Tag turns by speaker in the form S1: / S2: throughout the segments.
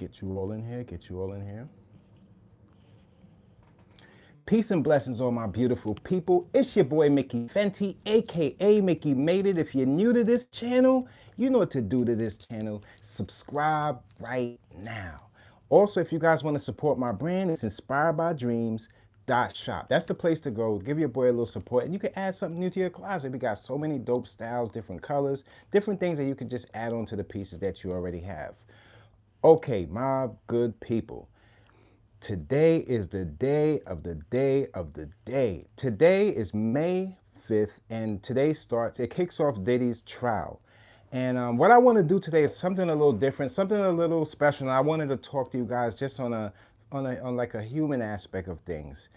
S1: Get you all in here, get you all in here. Peace and blessings, all my beautiful people. It's your boy Mickey Fenty, aka Mickey Made It. If you're new to this channel, you know what to do to this channel. Subscribe right now. Also, if you guys want to support my brand, it's Inspired by Dreams shop. That's the place to go. Give your boy a little support, and you can add something new to your closet. We got so many dope styles, different colors, different things that you can just add on to the pieces that you already have. Okay, my good people. Today is the day of the day of the day. Today is May 5th, and today it kicks off Diddy's trial. And what I want to do today is something a little different, something a little special. And I wanted to talk to you guys just on like a human aspect of things.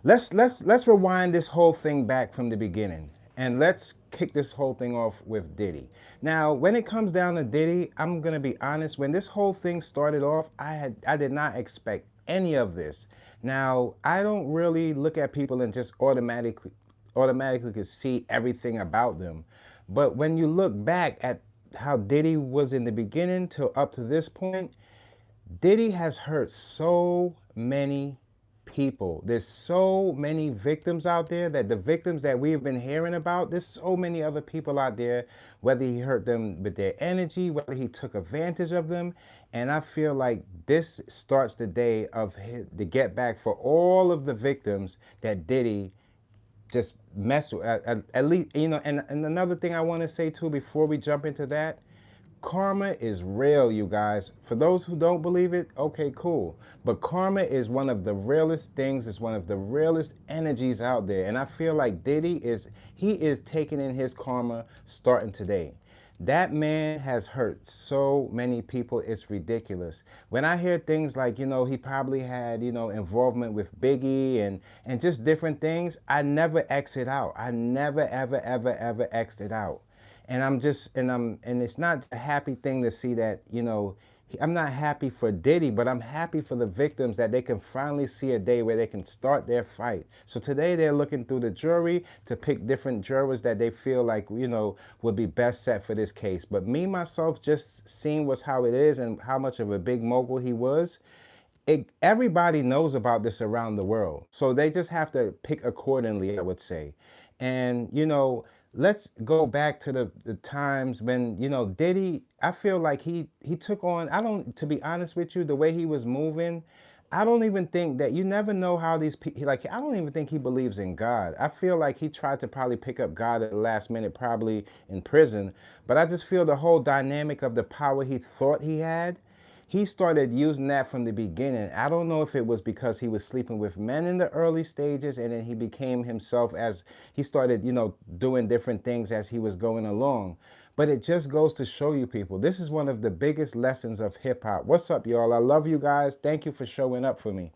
S1: Let's rewind this whole thing back from the beginning, and let's kick this whole thing off with Diddy. Now, when it comes down to Diddy, I'm gonna be honest. When this whole thing started off, I did not expect any of this. Now, I don't really look at people and just automatically could see everything about them. But when you look back at how Diddy was in the beginning till up to this point, Diddy has hurt so many people. There's so many victims out there, that the victims that we've been hearing about, there's so many other people out there, whether he hurt them with their energy, whether he took advantage of them. And I feel like this starts the day of the get back for all of the victims that Diddy just messed with. At least, you know, and another thing I want to say too before we jump into that, karma is real, you guys. For those who don't believe it, okay, cool. But karma is one of the realest things. It's one of the realest energies out there. And I feel like Diddy is taking in his karma starting today. That man has hurt so many people, it's ridiculous. When I hear things like, you know, he probably had, you know, involvement with Biggie and just different things, I never exit out. I never, ever exit out. And it's not a happy thing to see that, you know, I'm not happy for Diddy, but I'm happy for the victims that they can finally see a day where they can start their fight. So today they're looking through the jury to pick different jurors that they feel like, you know, would be best set for this case. But me, myself, just seeing what's how it is and how much of a big mogul he was, everybody knows about this around the world. So they just have to pick accordingly, I would say. And, you know, let's go back to the times when, you know, Diddy, I feel like he took on, to be honest with you, the way he was moving, I don't even think that, you never know how these people, like, I don't even think he believes in God. I feel like he tried to probably pick up God at the last minute, probably in prison. But I just feel the whole dynamic of the power he thought he had, he started using that from the beginning. I don't know if it was because he was sleeping with men in the early stages, and then he became himself as he started, you know, doing different things as he was going along. But it just goes to show you people, this is one of the biggest lessons of hip hop. What's up, y'all? I love you guys. Thank you for showing up for me.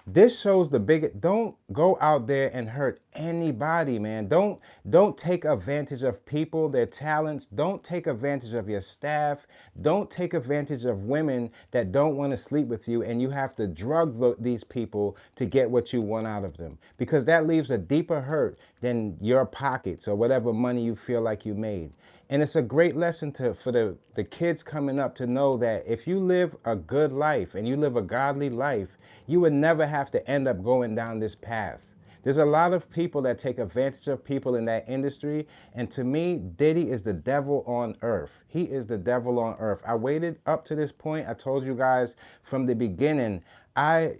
S1: This shows the biggest, don't go out there and hurt anybody, man. Don't take advantage of people, their talents. Don't take advantage of your staff. Don't take advantage of women that don't want to sleep with you, and you have to drug these people to get what you want out of them, because that leaves a deeper hurt than your pockets or whatever money you feel like you made. And it's a great lesson for the kids coming up to know that if you live a good life and you live a godly life, you would never have to end up going down this path. There's a lot of people that take advantage of people in that industry. And to me, Diddy is the devil on earth. He is the devil on earth. I waited up to this point. I told you guys from the beginning,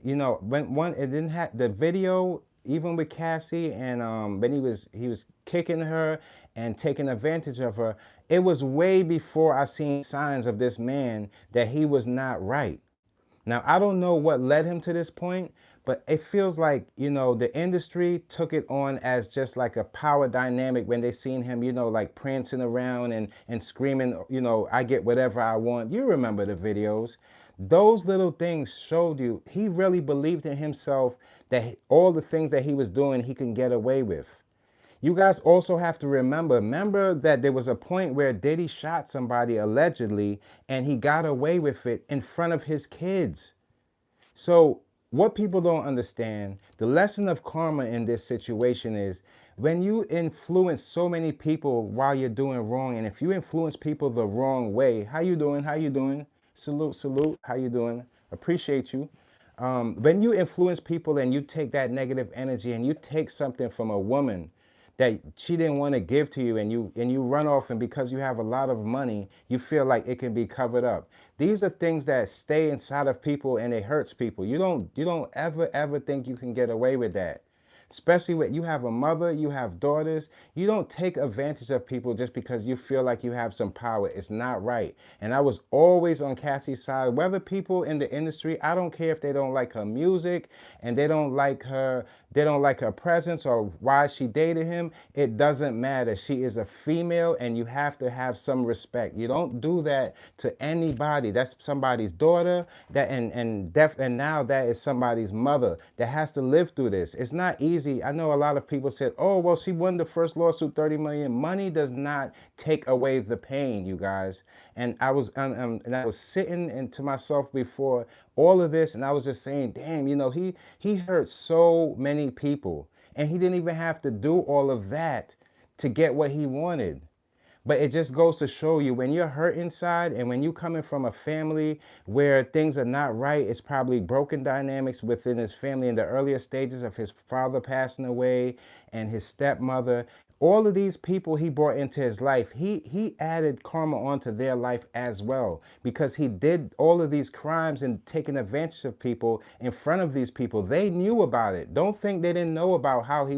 S1: you know, it didn't have the video, even with Cassie, and when he was kicking her and taking advantage of her, it was way before I seen signs of this man that he was not right. Now, I don't know what led him to this point, but it feels like, you know, the industry took it on as just like a power dynamic when they seen him, you know, like prancing around and screaming, you know, I get whatever I want. You remember the videos. Those little things showed you he really believed in himself, that all the things that he was doing, he can get away with. You guys also have to remember that there was a point where Diddy shot somebody allegedly, and he got away with it in front of his kids. So what people don't understand, the lesson of karma in this situation is, when you influence so many people while you're doing wrong, and if you influence people the wrong way, how you doing? Salute, salute. How you doing? Appreciate you. When you influence people and you take that negative energy and you take something from a woman that she didn't want to give to you, and you run off, and because you have a lot of money, you feel like it can be covered up. These are things that stay inside of people and it hurts people. You don't ever think you can get away with that. Especially when you have a mother, you have daughters, you don't take advantage of people just because you feel like you have some power. It's not right. And I was always on Cassie's side. Whether people in the industry, I don't care if they don't like her music and they don't like her presence or why she dated him. It doesn't matter. She is a female and you have to have some respect. You don't do that to anybody. That's somebody's daughter, that and now that is somebody's mother that has to live through this. It's not easy. I know a lot of people said, "Oh, well, she won the first lawsuit, 30 million." Money does not take away the pain, you guys. And I was sitting into myself before all of this, and I was just saying, "Damn, he hurt so many people, and he didn't even have to do all of that to get what he wanted." But it just goes to show you, when you're hurt inside and when you coming from a family where things are not right, it's probably broken dynamics within his family in the earlier stages of his father passing away and his stepmother. All of these people he brought into his life, he added karma onto their life as well, because he did all of these crimes and taking advantage of people in front of these people. They knew about it. Don't think they didn't know about how he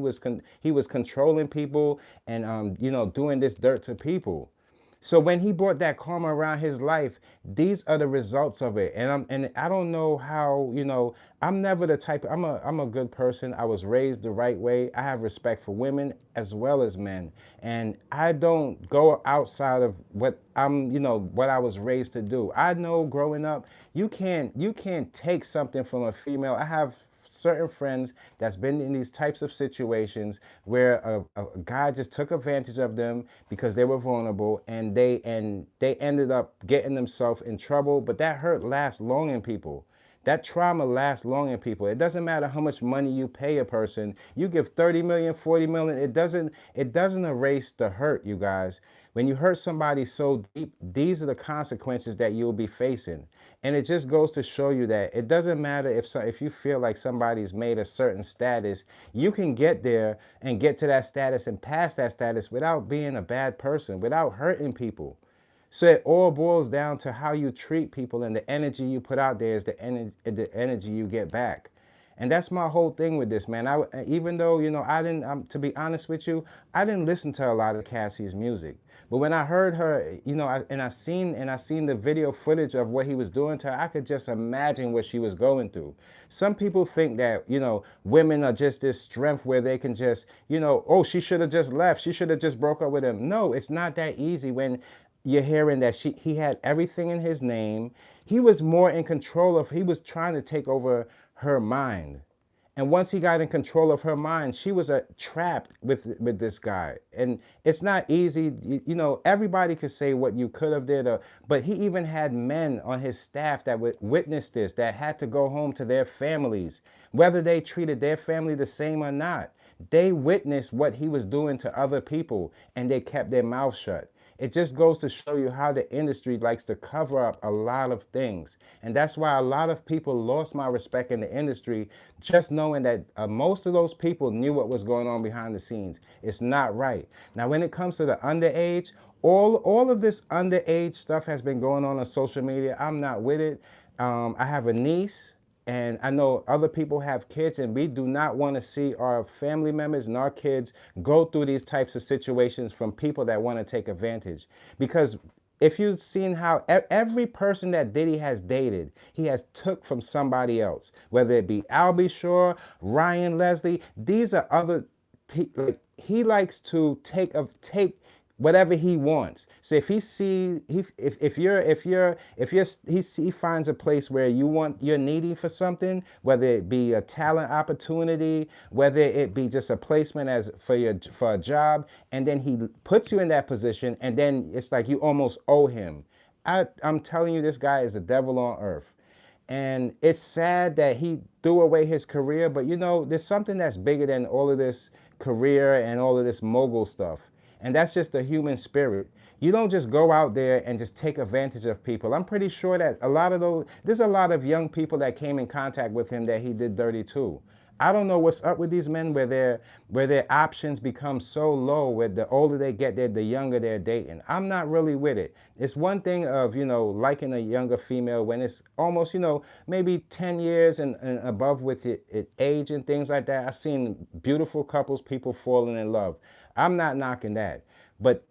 S1: was controlling people and doing this dirt to people. So when he brought that karma around his life, these are the results of it. And I don't know how, I'm never the type, I'm a good person. I was raised the right way. I have respect for women as well as men. And I don't go outside of what I was raised to do. I know growing up, you can't take something from a female. I have certain friends that's been in these types of situations where a guy just took advantage of them because they were vulnerable, and they ended up getting themselves in trouble. But that hurt lasts long in people. That trauma lasts long in people. It doesn't matter how much money you pay a person. You give 30 million, 40 million, it doesn't erase the hurt, you guys. When you hurt somebody so deep, these are the consequences that you'll be facing. And it just goes to show you that it doesn't matter if you feel like somebody's made a certain status, you can get there and get to that status and pass that status without being a bad person, without hurting people. So it all boils down to how you treat people, and the energy you put out there is the energy you get back. And that's my whole thing with this, man. Even though, I didn't, to be honest with you, I didn't listen to a lot of Cassie's music. But when I heard her, I seen the video footage of what he was doing to her, I could just imagine what she was going through. Some people think that, women are just this strength where they can just, oh, she should have just left. She should have just broke up with him. No, it's not that easy when you're hearing that he had everything in his name. He was more in control of, he was trying to take over her mind. And once he got in control of her mind, she was trapped with this guy. And it's not easy. Everybody could say what you could have did, but he even had men on his staff that would witness this, that had to go home to their families, whether they treated their family the same or not. They witnessed what he was doing to other people, and they kept their mouth shut. It just goes to show you how the industry likes to cover up a lot of things. And that's why a lot of people lost my respect in the industry, just knowing that most of those people knew what was going on behind the scenes. It's not right. Now, when it comes to the underage, all of this underage stuff has been going on social media. I'm not with it. I have a niece, and I know other people have kids, and we do not want to see our family members and our kids go through these types of situations from people that want to take advantage. Because if you've seen how every person that Diddy has dated, he has took from somebody else, whether it be Albie Shore, Ryan Leslie, these are other people. Like, he likes to take whatever he wants. So if he finds a place where you're needy for something, whether it be a talent opportunity, whether it be just a placement for a job, and then he puts you in that position, and then it's like you almost owe him. I'm telling you, this guy is the devil on earth. And it's sad that he threw away his career, but there's something that's bigger than all of this career and all of this mogul stuff. And that's just the human spirit. You don't just go out there and just take advantage of people. I'm pretty sure that a lot of those, there's a lot of young people that came in contact with him that he did dirty too. I don't know what's up with these men where their options become so low, where the older they get, the younger they're dating. I'm not really with it. It's one thing of, liking a younger female when it's almost, maybe 10 years and above with it age and things like that. I've seen beautiful couples, people falling in love. I'm not knocking that. But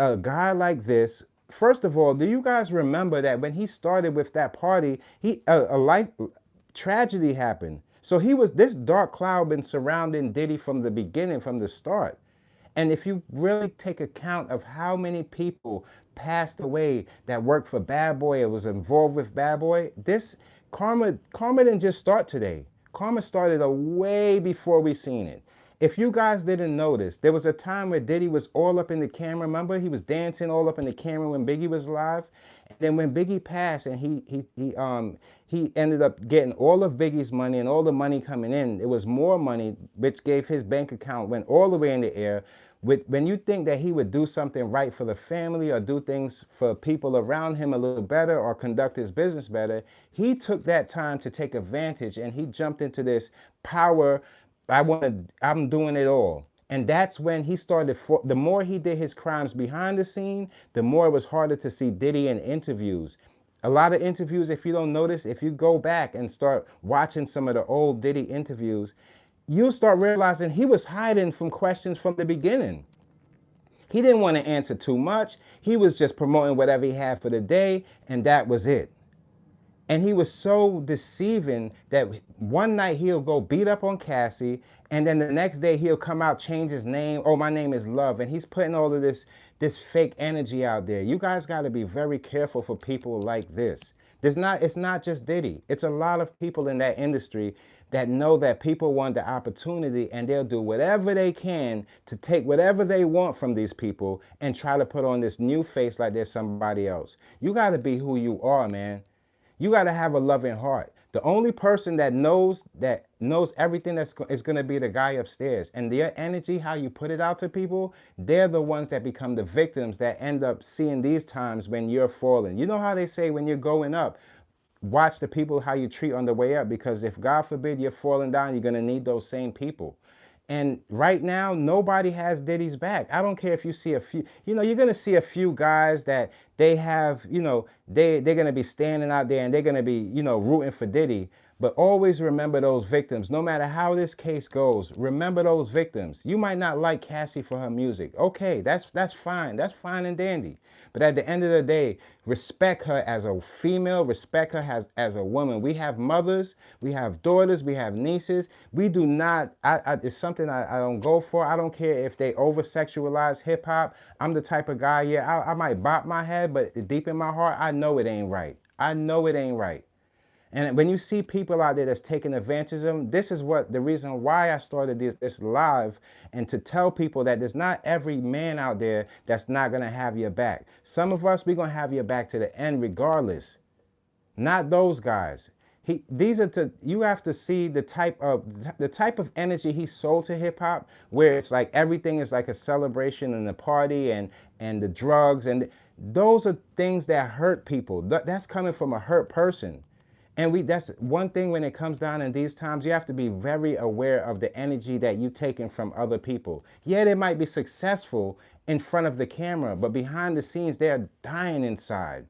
S1: a guy like this, first of all, do you guys remember that when he started with that party, a life tragedy happened. So he was this dark cloud been surrounding Diddy from the beginning, from the start. And if you really take account of how many people passed away that worked for Bad Boy or was involved with Bad Boy, this karma didn't just start today. Karma started a way before we seen it. If you guys didn't notice, there was a time where Diddy was all up in the camera. Remember, he was dancing all up in the camera when Biggie was alive. And then when Biggie passed, and he ended up getting all of Biggie's money and all the money coming in. It was more money, which gave his bank account went all the way in the air. When you think that he would do something right for the family or do things for people around him a little better or conduct his business better, he took that time to take advantage and he jumped into this power. I'm doing it all. And that's when he started, the more he did his crimes behind the scene, the more it was harder to see Diddy in interviews. A lot of interviews, if you don't notice, if you go back and start watching some of the old Diddy interviews, you'll start realizing he was hiding from questions from the beginning. He didn't want to answer too much. He was just promoting whatever he had for the day, and that was it. And he was so deceiving that one night he'll go beat up on Cassie, and then the next day he'll come out, change his name. Oh, my name is Love. And he's putting all of this fake energy out there. You guys got to be very careful for people like this. It's not just Diddy. It's a lot of people in that industry that know that people want the opportunity and they'll do whatever they can to take whatever they want from these people and try to put on this new face like there's somebody else. You got to be who you are, man. You got to have a loving heart. The only person that knows everything is going to be the guy upstairs. And their energy, how you put it out to people, they're the ones that become the victims that end up seeing these times when you're falling. You know how they say when you're going up, watch the people how you treat on the way up, because if God forbid you're falling down, you're going to need those same people. And right now, nobody has Diddy's back. I don't care if you see a few, you're going to see a few guys that they have, they're going to be standing out there and they're going to be, rooting for Diddy. But always remember those victims. No matter how this case goes, remember those victims. You might not like Cassie for her music. Okay, that's fine. That's fine and dandy. But at the end of the day, respect her as a female, respect her as a woman. We have mothers, we have daughters, we have nieces. We do not, it's something I don't go for. I don't care if they over-sexualize hip-hop. I'm the type of guy, yeah, I might bop my head, but deep in my heart, I know it ain't right. I know it ain't right. And when you see people out there that's taking advantage of them, this is the reason why I started this live, and to tell people that there's not every man out there that's not going to have your back. Some of us, we're going to have your back to the end regardless. Not those guys. You have to see the type of energy he sold to hip hop, where it's like everything is like a celebration and a party and the drugs, and those are things that hurt people. That's coming from a hurt person. And that's one thing when it comes down in these times, you have to be very aware of the energy that you're taking from other people. Yeah, they might be successful in front of the camera, but behind the scenes, they're dying inside.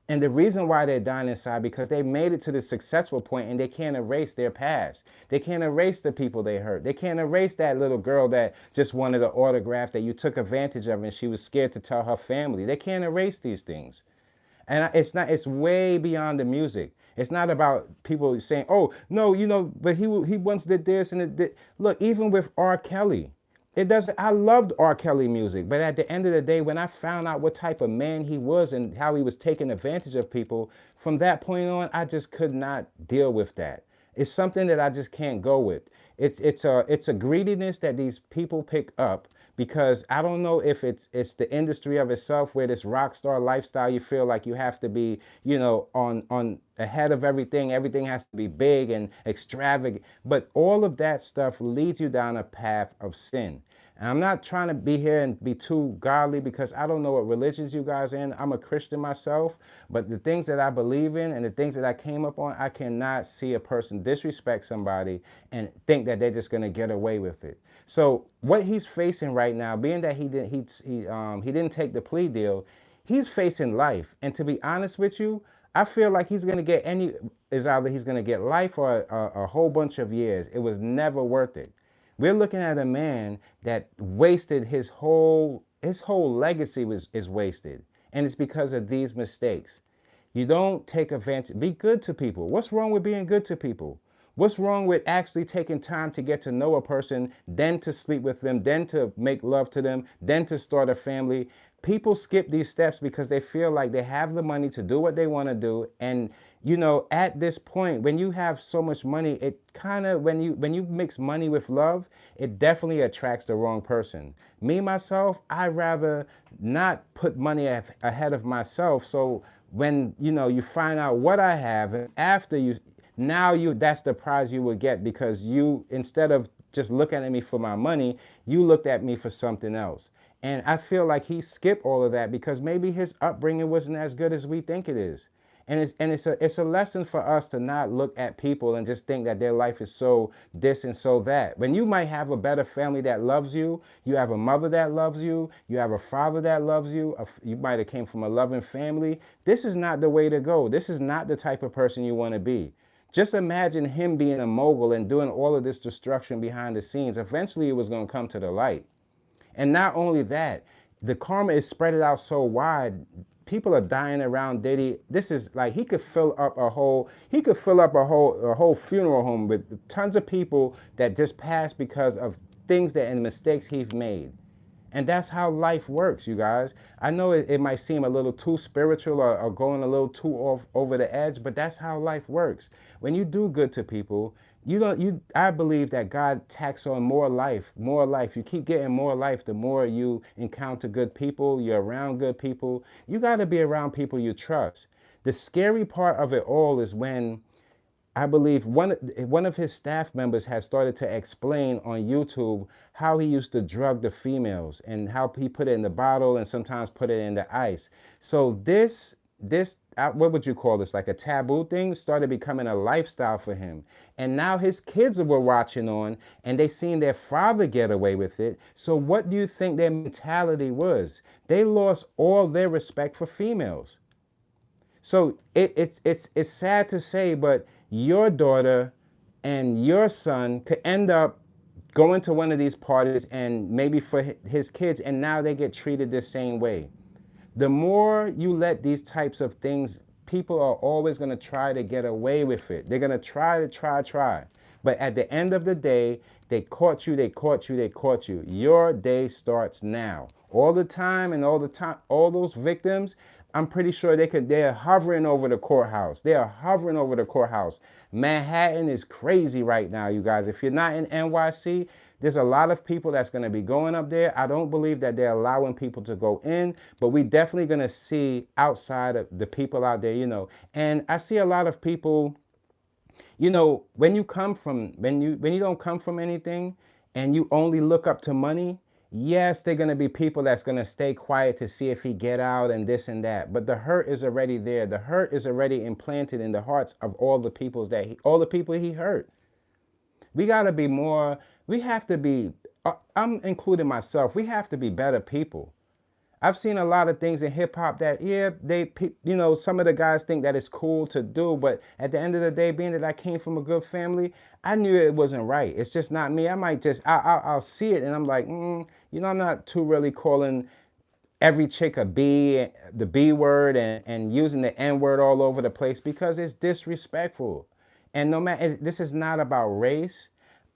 S1: And the reason why they're dying inside, because they made it to the successful point and they can't erase their past. They can't erase the people they hurt. They can't erase that little girl that just wanted an autograph that you took advantage of and she was scared to tell her family. They can't erase these things. And it's way beyond the music. It's not about people saying, oh, no, but he once did this and it did. Look, even with R. Kelly, I loved R. Kelly music, but at the end of the day, when I found out what type of man he was and how he was taking advantage of people, from that point on, I just could not deal with that. It's something that I just can't go with. It's a greediness that these people pick up, because I don't know if it's the industry of itself, where this rock star lifestyle, you feel like you have to be, on ahead of everything. Everything has to be big and extravagant. But all of that stuff leads you down a path of sin. And I'm not trying to be here and be too godly because I don't know what religions you guys are in. I'm a Christian myself, but the things that I believe in and the things that I came up on, I cannot see a person disrespect somebody and think that they're just going to get away with it. So what he's facing right now, being that he didn't take the plea deal, he's facing life. And to be honest with you, I feel like he's going to get is either he's going to get life or a whole bunch of years. It was never worth it. We're looking at a man that wasted his whole legacy is wasted. And it's because of these mistakes. You don't take advantage. Be good to people. What's wrong with being good to people? What's wrong with actually taking time to get to know a person, then to sleep with them, then to make love to them, then to start a family? People skip these steps because they feel like they have the money to do what they want to do. And at this point, when you have so much money, it kind of, when you mix money with love, it definitely attracts the wrong person. Me, myself, I rather not put money ahead of myself. So when you find out what I have, and after that's the prize you will get, because you, instead of just looking at me for my money, you looked at me for something else. And I feel like he skipped all of that because maybe his upbringing wasn't as good as we think it is. And it's a lesson for us to not look at people and just think that their life is so this and so that. When you might have a better family that loves you, you have a mother that loves you, you have a father that loves you, you might have came from a loving family. This is not the way to go. This is not the type of person you want to be. Just imagine him being a mogul and doing all of this destruction behind the scenes. Eventually it was going to come to the light. And not only that, the karma is spread out so wide. People are dying around Diddy. This is like he could fill up a whole funeral home with tons of people that just passed because of things that and mistakes he's made. And that's how life works, you guys. I know it might seem a little too spiritual or going a little too off over the edge, but that's how life works. When you do good to people, I believe that God tacks on more life, more life. You keep getting more life the more you encounter good people, you're around good people. You got to be around people you trust. The scary part of it all is when I believe one of his staff members has started to explain on YouTube how he used to drug the females and how he put it in the bottle and sometimes put it in the ice. So this what would you call this, like a taboo thing, started becoming a lifestyle for him. And now his kids were watching on and they seen their father get away with it. So what do you think their mentality was? They lost all their respect for females. So it's sad to say, but your daughter and your son could end up going to one of these parties and maybe for his kids, and now they get treated the same way. The more you let these types of things, people are always going to try to get away with it. They're going to try. But at the end of the day, they caught you. Your day starts now. All the time, all those victims, I'm pretty sure they're hovering over the courthouse. Manhattan is crazy right now, you guys. If you're not in NYC, there's a lot of people that's going to be going up there. I don't believe that they're allowing people to go in, but we definitely going to see outside of the people out there, And I see a lot of people, when you don't come from anything and you only look up to money, yes, they're going to be people that's going to stay quiet to see if he get out and this and that. But the hurt is already there. The hurt is already implanted in the hearts of all the people he hurt. We got to be more, we have to be, I'm including myself, we have to be better people. I've seen a lot of things in hip hop that, some of the guys think that it's cool to do, but at the end of the day, being that I came from a good family, I knew it wasn't right. It's just not me. I might just, I'll see it and I'm like, I'm not too really calling every chick a B, the B word and using the N word all over the place because it's disrespectful. And no matter, this is not about race.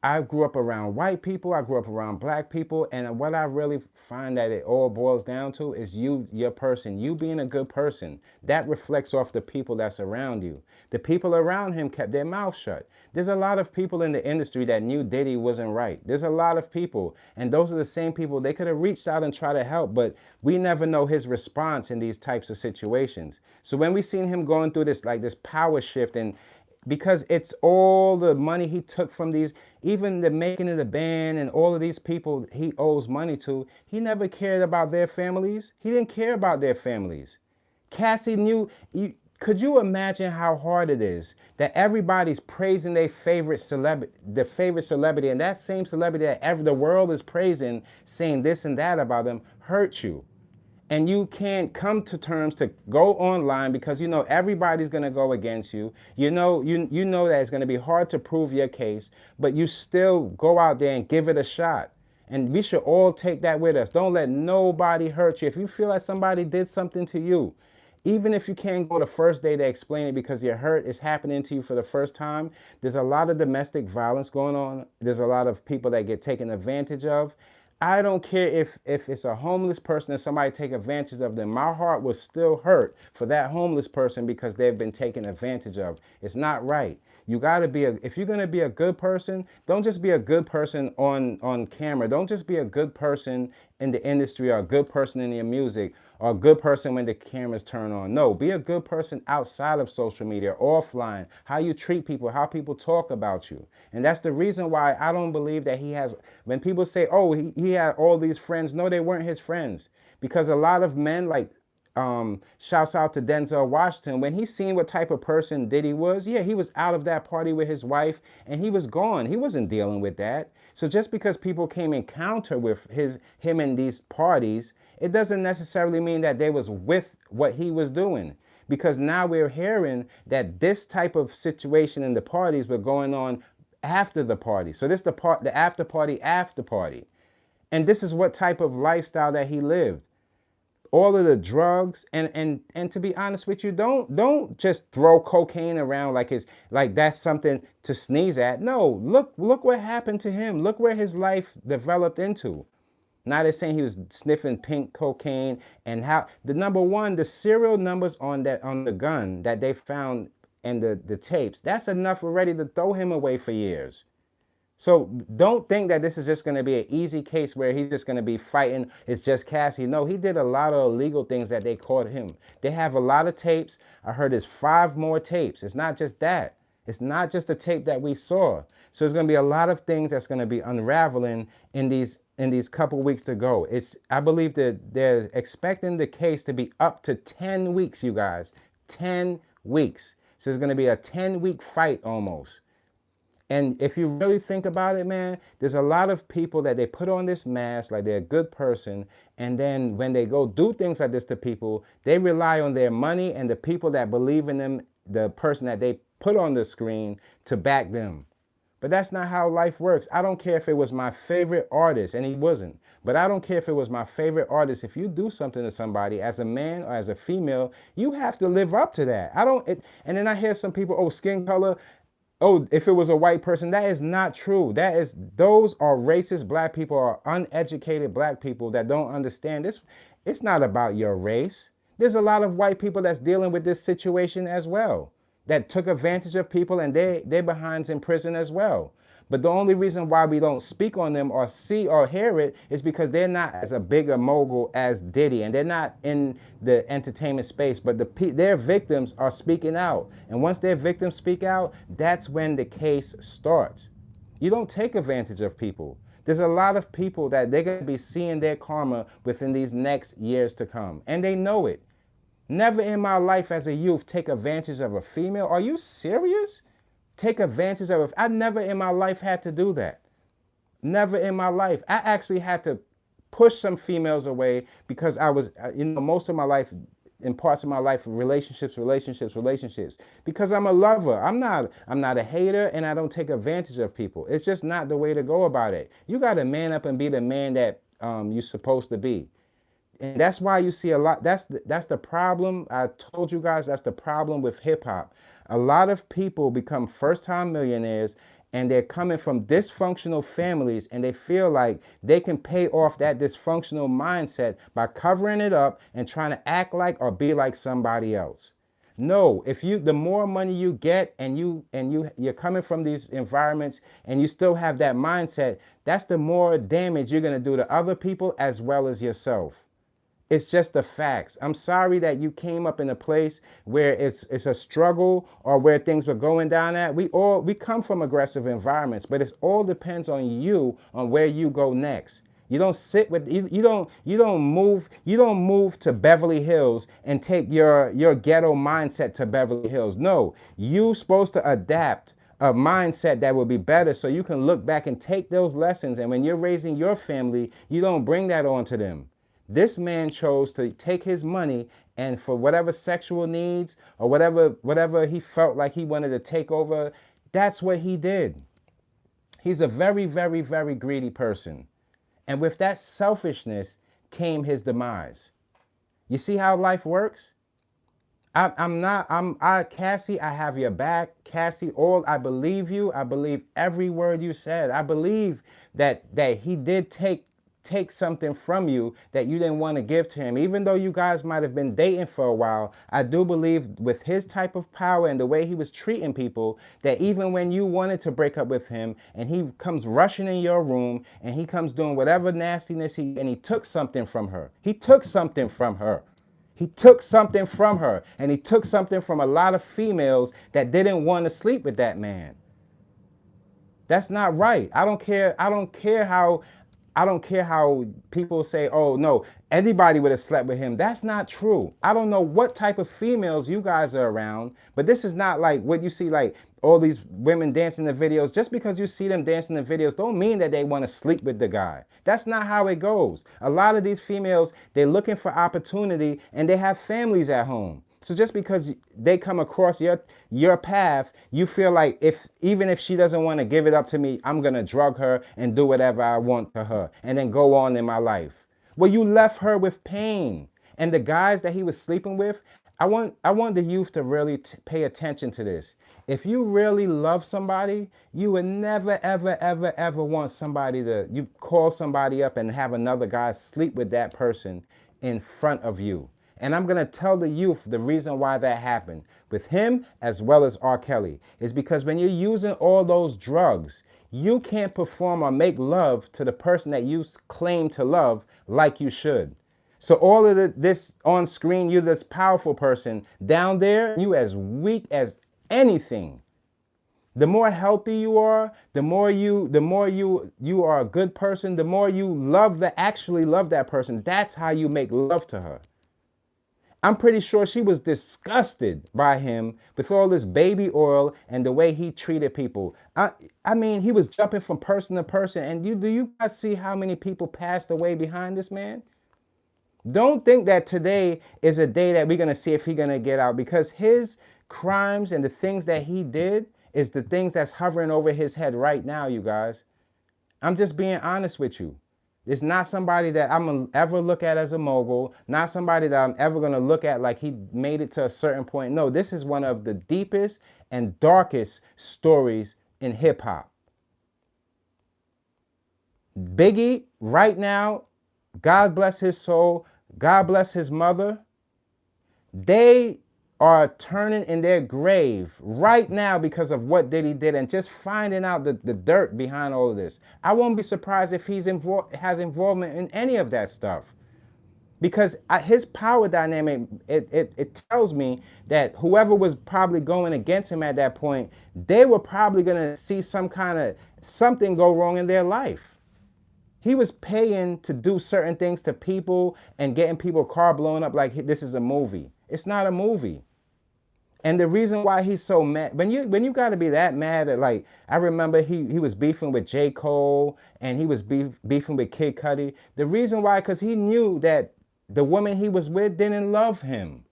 S1: I grew up around white people, I grew up around black people, and what I really find that it all boils down to is your person, you being a good person. That reflects off the people that's around you. The people around him kept their mouth shut. There's a lot of people in the industry that knew Diddy wasn't right. There's a lot of people, and those are the same people, they could have reached out and tried to help, but we never know his response in these types of situations. So when we seen him going through this, like this power shift, and because it's all the money he took from these, even the making of the band and all of these people he owes money to. He never cared about their families. He didn't care about their families. Cassie knew. Could you imagine how hard it is that everybody's praising their favorite celebrity, the favorite celebrity, and that same celebrity that the world is praising, saying this and that about them, hurt you? And you can't come to terms to go online because you know everybody's going to go against you. You know that it's going to be hard to prove your case, but you still go out there and give it a shot. And we should all take that with us. Don't let nobody hurt you. If you feel like somebody did something to you, even if you can't go the first day to explain it because your hurt is happening to you for the first time, there's a lot of domestic violence going on. There's a lot of people that get taken advantage of. I don't care if it's a homeless person and somebody take advantage of them. My heart was still hurt for that homeless person because they've been taken advantage of. It's not right. You got to be if you're going to be a good person, don't just be a good person on camera. Don't just be a good person in the industry or a good person in your music or a good person when the cameras turn on. No, be a good person outside of social media, offline, how you treat people, how people talk about you. And that's the reason why I don't believe that he has, when people say, oh, he had all these friends. No, they weren't his friends. Because a lot of men, like, shouts out to Denzel Washington, when he seen what type of person Diddy was, yeah, he was out of that party with his wife and he was gone. He wasn't dealing with that. So just because people came in counter with him in these parties, it doesn't necessarily mean that they was with what he was doing. Because now we're hearing that this type of situation in the parties were going on after the party. So this the after party. And this is what type of lifestyle that he lived. All of the drugs and to be honest with you, don't just throw cocaine around like it's like that's something to sneeze at. No, look what happened to him. Look where his life developed into. Now they're saying he was sniffing pink cocaine, and how the number one, the serial numbers on the gun that they found and the tapes, that's enough already to throw him away for years. So don't think that this is just going to be an easy case where he's just going to be fighting. It's just Cassie. No, he did a lot of illegal things that they caught him. They have a lot of tapes. I heard there's 5 more tapes. It's not just that. It's not just the tape that we saw. So there's going to be a lot of things that's going to be unraveling in these couple weeks to go. I believe that they're expecting the case to be up to 10 weeks, you guys. 10 weeks. So it's going to be a 10-week fight almost. And if you really think about it, man, there's a lot of people that they put on this mask like they're a good person. And then when they go do things like this to people, they rely on their money and the people that believe in them, the person that they put on the screen, to back them. But that's not how life works. I don't care if it was my favorite artist, and he wasn't. But I don't care if it was my favorite artist. If you do something to somebody as a man or as a female, you have to live up to that. And then I hear some people, oh, skin color. Oh, if it was a white person, that is not true. Those are racist black people or uneducated black people that don't understand this. It's not about your race. There's a lot of white people that's dealing with this situation as well, that took advantage of people, and they're behinds in prison as well. But the only reason why we don't speak on them or see or hear it is because they're not as a big a mogul as Diddy, and they're not in the entertainment space, but their victims are speaking out. And once their victims speak out, that's when the case starts. You don't take advantage of people. There's a lot of people that they're going to be seeing their karma within these next years to come, and they know it. Never in my life as a youth take advantage of a female. Are you serious? Take advantage of it. I never in my life had to do that. Never in my life. I actually had to push some females away because I was, most of my life, in parts of my life, relationships. Because I'm a lover. I'm not a hater, and I don't take advantage of people. It's just not the way to go about it. You got to man up and be the man that you're supposed to be. And that's why you see a lot. That's the problem. I told you guys that's the problem with hip hop. A lot of people become first-time millionaires, and they're coming from dysfunctional families, and they feel like they can pay off that dysfunctional mindset by covering it up and trying to act like or be like somebody else. No, the more money you get and you're coming from these environments and you still have that mindset, that's the more damage you're going to do to other people as well as yourself. It's just the facts. I'm sorry that you came up in a place where it's a struggle or where things were going down at. We come from aggressive environments, but it all depends on you on where you go next. You don't sit with you don't move to Beverly Hills and take your ghetto mindset to Beverly Hills. No, you supposed to adapt a mindset that will be better so you can look back and take those lessons, and when you're raising your family, you don't bring that on to them. This man chose to take his money and for whatever sexual needs or whatever he felt like he wanted to take over, that's what he did. He's a very, very, very greedy person. And with that selfishness came his demise. You see how life works? Cassie, I have your back. Cassie, I believe you. I believe every word you said. I believe that he did take something from you that you didn't want to give to him. Even though you guys might have been dating for a while, I do believe with his type of power and the way he was treating people, that even when you wanted to break up with him and he comes rushing in your room and he comes doing whatever nastiness and he took something from her. He took something from her. He took something from her, and he took something from a lot of females that didn't want to sleep with that man. That's not right. I don't care how people say, oh no, anybody would have slept with him. That's not true. I don't know what type of females you guys are around, but this is not like what you see, like all these women dancing in the videos. Just because you see them dancing in the videos don't mean that they want to sleep with the guy. That's not how it goes. A lot of these females, they're looking for opportunity and they have families at home. So just because they come across your path, you feel like even if she doesn't want to give it up to me, I'm going to drug her and do whatever I want to her and then go on in my life. Well, you left her with pain. And the guys that he was sleeping with, I want the youth to really pay attention to this. If you really love somebody, you would never, ever, ever, ever want you call somebody up and have another guy sleep with that person in front of you. And I'm going to tell the youth the reason why that happened with him as well as R. Kelly is because when you're using all those drugs, you can't perform or make love to the person that you claim to love like you should. So all of this on screen, you're this powerful person. Down there, you as weak as anything. The more healthy you are, the more you are a good person, the more you actually love that person. That's how you make love to her. I'm pretty sure she was disgusted by him with all this baby oil and the way he treated people. I mean, he was jumping from person to person. And do you guys see how many people passed away behind this man? Don't think that today is a day that we're going to see if he's going to get out, because his crimes and the things that he did is the things that's hovering over his head right now, you guys. I'm just being honest with you. It's not somebody that I'm going to ever look at as a mogul, not somebody that I'm ever going to look at like he made it to a certain point. No, this is one of the deepest and darkest stories in hip hop. Biggie, right now, God bless his soul, God bless his mother, they are turning in their grave right now because of what Diddy did and just finding out the dirt behind all of this. I won't be surprised if has involvement in any of that stuff, because his power dynamic, it tells me that whoever was probably going against him at that point, they were probably going to see something go wrong in their life. He was paying to do certain things to people and getting people car blown up like this is a movie. It's not a movie. And the reason why he's so mad, when you got to be that mad at, like, I remember he was beefing with J. Cole and he was beefing with Kid Cudi. The reason why, because he knew that the woman he was with didn't love him.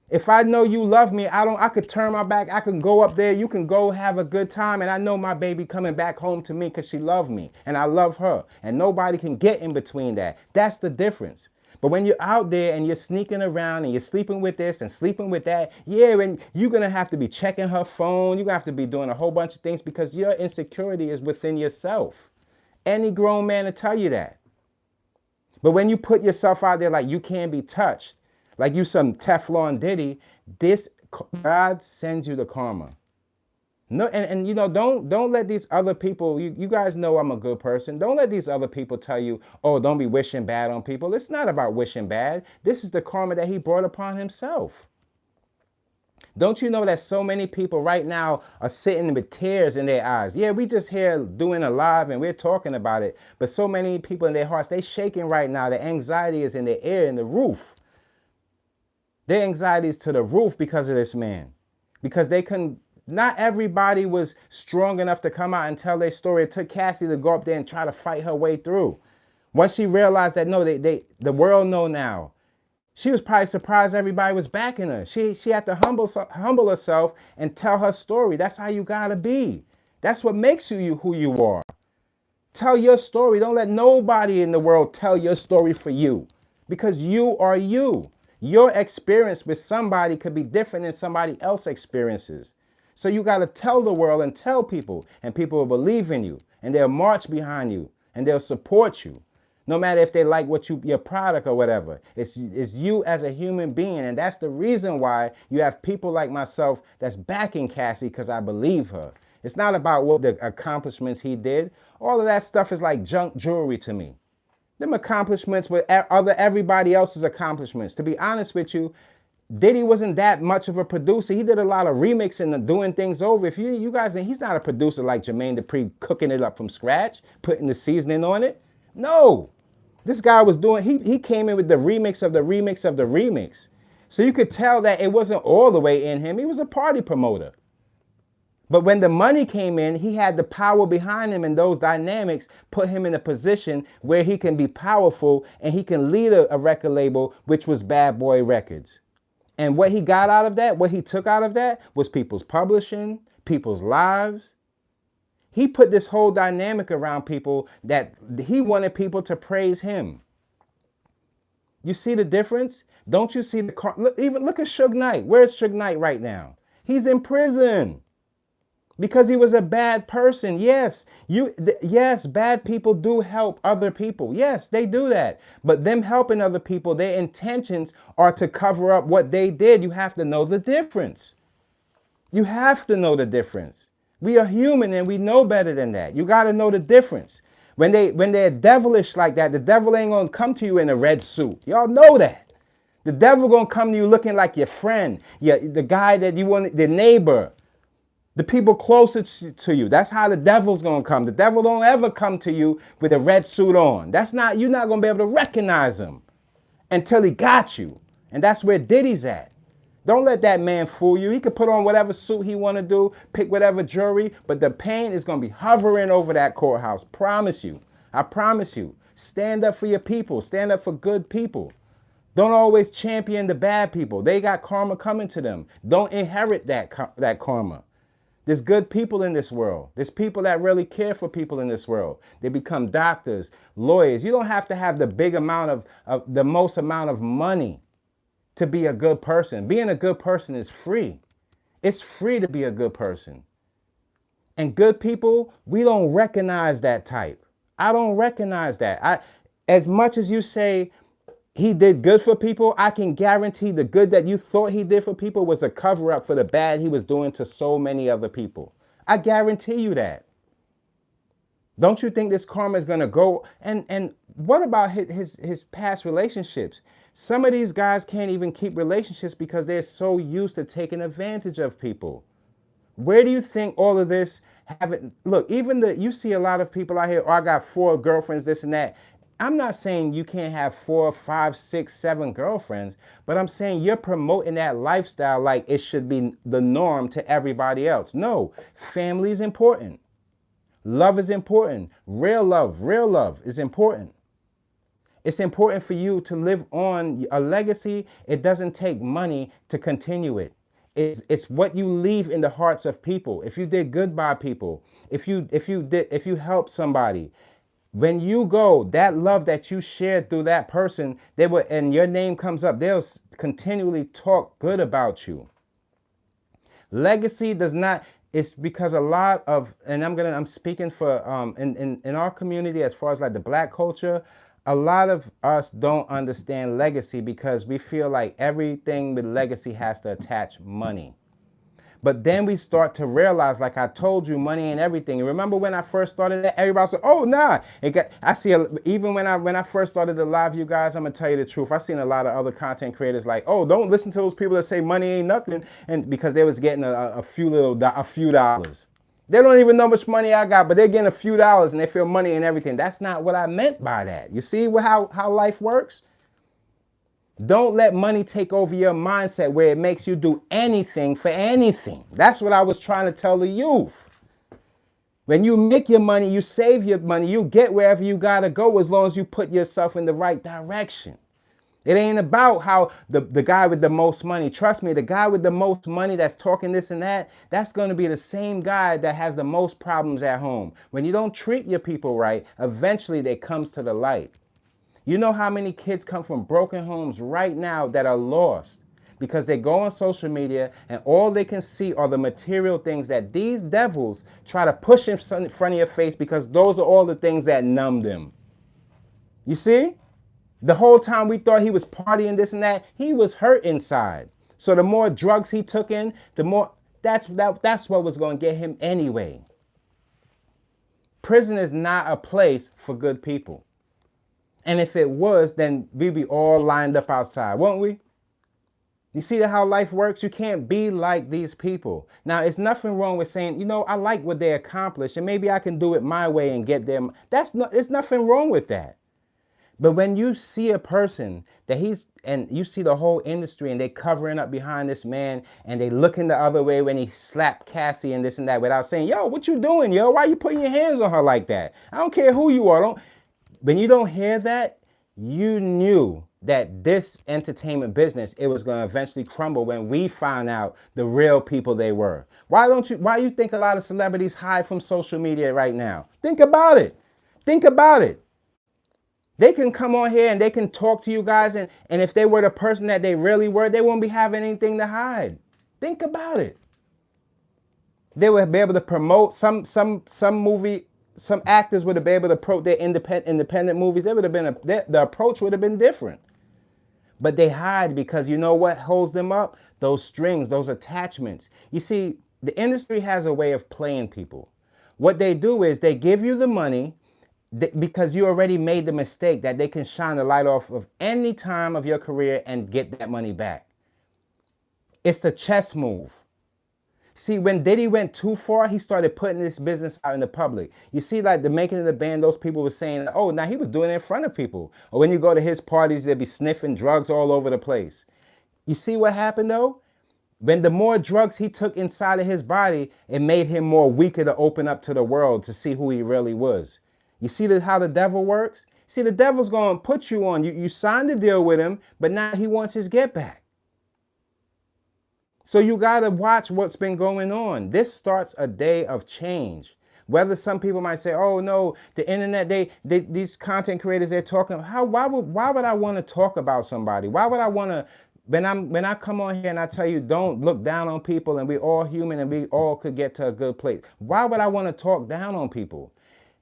S1: If I know you love me, I could turn my back. I can go up there. You can go have a good time. And I know my baby coming back home to me because she loved me and I love her. And nobody can get in between that. That's the difference. But when you're out there and you're sneaking around and you're sleeping with this and sleeping with that, yeah, and you're going to have to be checking her phone. You're going to have to be doing a whole bunch of things because your insecurity is within yourself. Any grown man will tell you that. But when you put yourself out there like you can't be touched, like you some Teflon Diddy, God sends you the karma. No, and you know, don't let these other people, you guys know I'm a good person. Don't let these other people tell you, oh, don't be wishing bad on people. It's not about wishing bad. This is the karma that he brought upon himself. Don't you know that so many people right now are sitting with tears in their eyes? Yeah, we just here doing a live and we're talking about it, but so many people in their hearts, they shaking right now. The anxiety is in their ear, in the roof. Their anxiety is to the roof because of this man. Because they couldn't, not everybody was strong enough to come out and tell their story. It took Cassie to go up there and try to fight her way through. Once she realized that, no, the world know now. She was probably surprised everybody was backing her. She had to humble herself and tell her story. That's how you gotta be. That's what makes you who you are. Tell your story. Don't let nobody in the world tell your story for you, because you are you. Your experience with somebody could be different than somebody else's experiences. So you got to tell the world and tell people, and people will believe in you, and they'll march behind you, and they'll support you. No matter if they like your product or whatever. It's you as a human being, and that's the reason why you have people like myself that's backing Cassie, because I believe her. It's not about what the accomplishments he did. All of that stuff is like junk jewelry to me. Them accomplishments were everybody else's accomplishments. To be honest with you, Diddy wasn't that much of a producer. He did a lot of remixing and doing things over. If you guys think he's not a producer like Jermaine Dupri, cooking it up from scratch, putting the seasoning on it. No, this guy was doing, he came in with the remix of the remix of the remix. So you could tell that it wasn't all the way in him. He was a party promoter. But when the money came in, he had the power behind him, and those dynamics put him in a position where he can be powerful and he can lead a record label, which was Bad Boy Records. And what he got out of that, what he took out of that, was people's publishing, people's lives. He put this whole dynamic around people that he wanted people to praise him. You see the difference? Don't you see the look at Suge Knight. Where's Suge Knight right now? He's in prison because he was a bad person. Yes, yes, bad people do help other people. Yes, they do that. But them helping other people, their intentions are to cover up what they did. You have to know the difference. You have to know the difference. We are human and we know better than that. You got to know the difference. When they're devilish like that, the devil ain't going to come to you in a red suit. Y'all know that. The devil going to come to you looking like your friend, the guy that you want, the neighbor, the people closest to you. That's how the devil's going to come. The devil don't ever come to you with a red suit on. You're not going to be able to recognize him until he got you. And that's where Diddy's at. Don't let that man fool you. He could put on whatever suit he want to do, pick whatever jewelry, but the pain is going to be hovering over that courthouse. Promise you. I promise you. Stand up for your people. Stand up for good people. Don't always champion the bad people. They got karma coming to them. Don't inherit that karma. There's good people in this world. There's people that really care for people in this world. They become doctors, lawyers. You don't have to have the big amount of the most amount of money to be a good person. Being a good person is free. It's free to be a good person. And good people, we don't recognize that type. I don't recognize that. As much as you say he did good for people, I can guarantee the good that you thought he did for people was a cover up for the bad he was doing to so many other people. I guarantee you that. Don't you think this karma is going to go? And what about his past relationships? Some of these guys can't even keep relationships because they're so used to taking advantage of people. Where do you think all of this haven't? Look, you see a lot of people out here, oh, I got 4 girlfriends, this and that. I'm not saying you can't have 4, 5, 6, 7 girlfriends, but I'm saying you're promoting that lifestyle like it should be the norm to everybody else. No, family is important. Love is important. Real love is important. It's important for you to live on a legacy. It doesn't take money to continue it. It's what you leave in the hearts of people. If you did good by people, if you helped somebody, when you go, that love that you shared through that person, and your name comes up, they'll continually talk good about you. Legacy does not. It's because a lot of, and I'm speaking for in our community as far as like the black culture. A lot of us don't understand legacy because we feel like everything with legacy has to attach money. But then we start to realize, like I told you, money ain't everything. And remember when I first started that, everybody said, "Oh, nah." Even when I first started the live, you guys, I'm gonna tell you the truth. I seen a lot of other content creators like, "Oh, don't listen to those people that say money ain't nothing," and because they was getting a few dollars. They don't even know how much money I got, but they're getting a few dollars and they feel money and everything. That's not what I meant by that. You see how life works? Don't let money take over your mindset where it makes you do anything for anything. That's what I was trying to tell the youth. When you make your money, you save your money, you get wherever you gotta go as long as you put yourself in the right direction. It ain't about how the guy with the most money. Trust me, the guy with the most money that's talking this and that, that's going to be the same guy that has the most problems at home. When you don't treat your people right, eventually they comes to the light. You know how many kids come from broken homes right now that are lost because they go on social media and all they can see are the material things that these devils try to push in front of your face because those are all the things that numb them. You see? The whole time we thought he was partying this and that, he was hurt inside. So the more drugs he took in, the more that's what was going to get him anyway. Prison is not a place for good people. And if it was, then we'd be all lined up outside, won't we? You see how life works? You can't be like these people. Now, it's nothing wrong with saying, you know, I like what they accomplished and maybe I can do it my way and get them. It's nothing wrong with that. But when you see a person and you see the whole industry and they covering up behind this man and they looking the other way when he slapped Cassie and this and that without saying, "Yo, what you doing, yo? Why you putting your hands on her like that? I don't care who you are." When you don't hear that, you knew that this entertainment business, it was going to eventually crumble when we found out the real people they were. Why you think a lot of celebrities hide from social media right now? Think about it. Think about it. They can come on here and they can talk to you guys, and if they were the person that they really were, they won't be having anything to hide. Think about it. They would be able to promote some movie. Some actors would have been able to promote their independent movies. There would have been the approach would have been different. But they hide because you know what holds them up? Those strings, those attachments. You see, the industry has a way of playing people. What they do is they give you the money because you already made the mistake that they can shine the light off of any time of your career and get that money back. It's the chess move. See, when Diddy went too far, he started putting this business out in the public. You see, like the making of the band, those people were saying, "Oh, now he was doing it in front of people." Or when you go to his parties, they'd be sniffing drugs all over the place. You see what happened though? When the more drugs he took inside of his body, it made him more weaker to open up to the world to see who he really was. You see how the devil works? See, the devil's going to put you on. You signed the deal with him, but now he wants his get back. So you got to watch what's been going on. This starts a day of change. Whether some people might say, "Oh no, the internet, these content creators, they're talking." Why would I want to talk about somebody? Why would I want to, when I come on here and I tell you don't look down on people and we're all human and we all could get to a good place. Why would I want to talk down on people?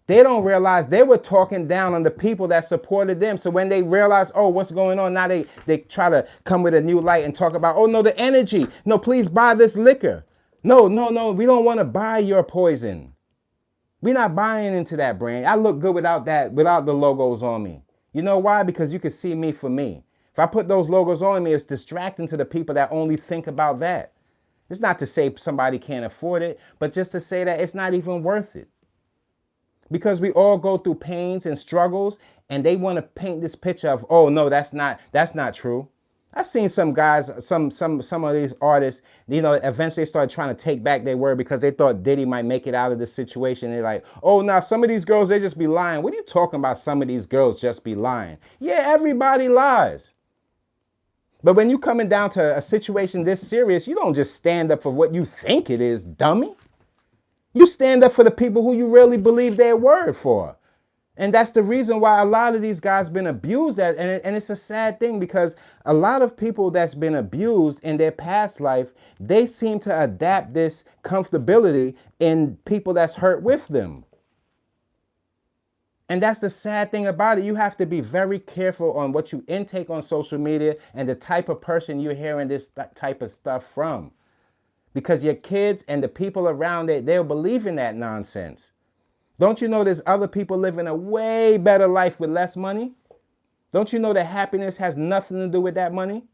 S1: They don't realize they were talking down on the people that supported them. So when they realize, oh, what's going on, now they try to come with a new light and talk about, oh, no, the energy. No, please buy this liquor. No, we don't want to buy your poison. We're not buying into that brand. I look good without the logos on me. You know why? Because you can see me for me. If I put those logos on me, it's distracting to the people that only think about that. It's not to say somebody can't afford it, but just to say that it's not even worth it. Because we all go through pains and struggles, and they want to paint this picture of, oh no, that's not true. I've seen some guys, some of these artists, you know, eventually started trying to take back their word because they thought Diddy might make it out of this situation. They're like, oh, now some of these girls, they just be lying. What are you talking about? Some of these girls just be lying. Yeah, everybody lies. But when you're coming down to a situation this serious, you don't just stand up for what you think it is, dummy. You stand up for the people who you really believe their word for. And that's the reason why a lot of these guys been abused. And it's a sad thing because a lot of people that's been abused in their past life, they seem to adapt this comfortability in people that's hurt with them. And that's the sad thing about it. You have to be very careful on what you intake on social media and the type of person you're hearing this type of stuff from. because your kids and the people around it, they'll believe in that nonsense. Don't you know there's other people living a way better life with less money? Don't you know that happiness has nothing to do with that money?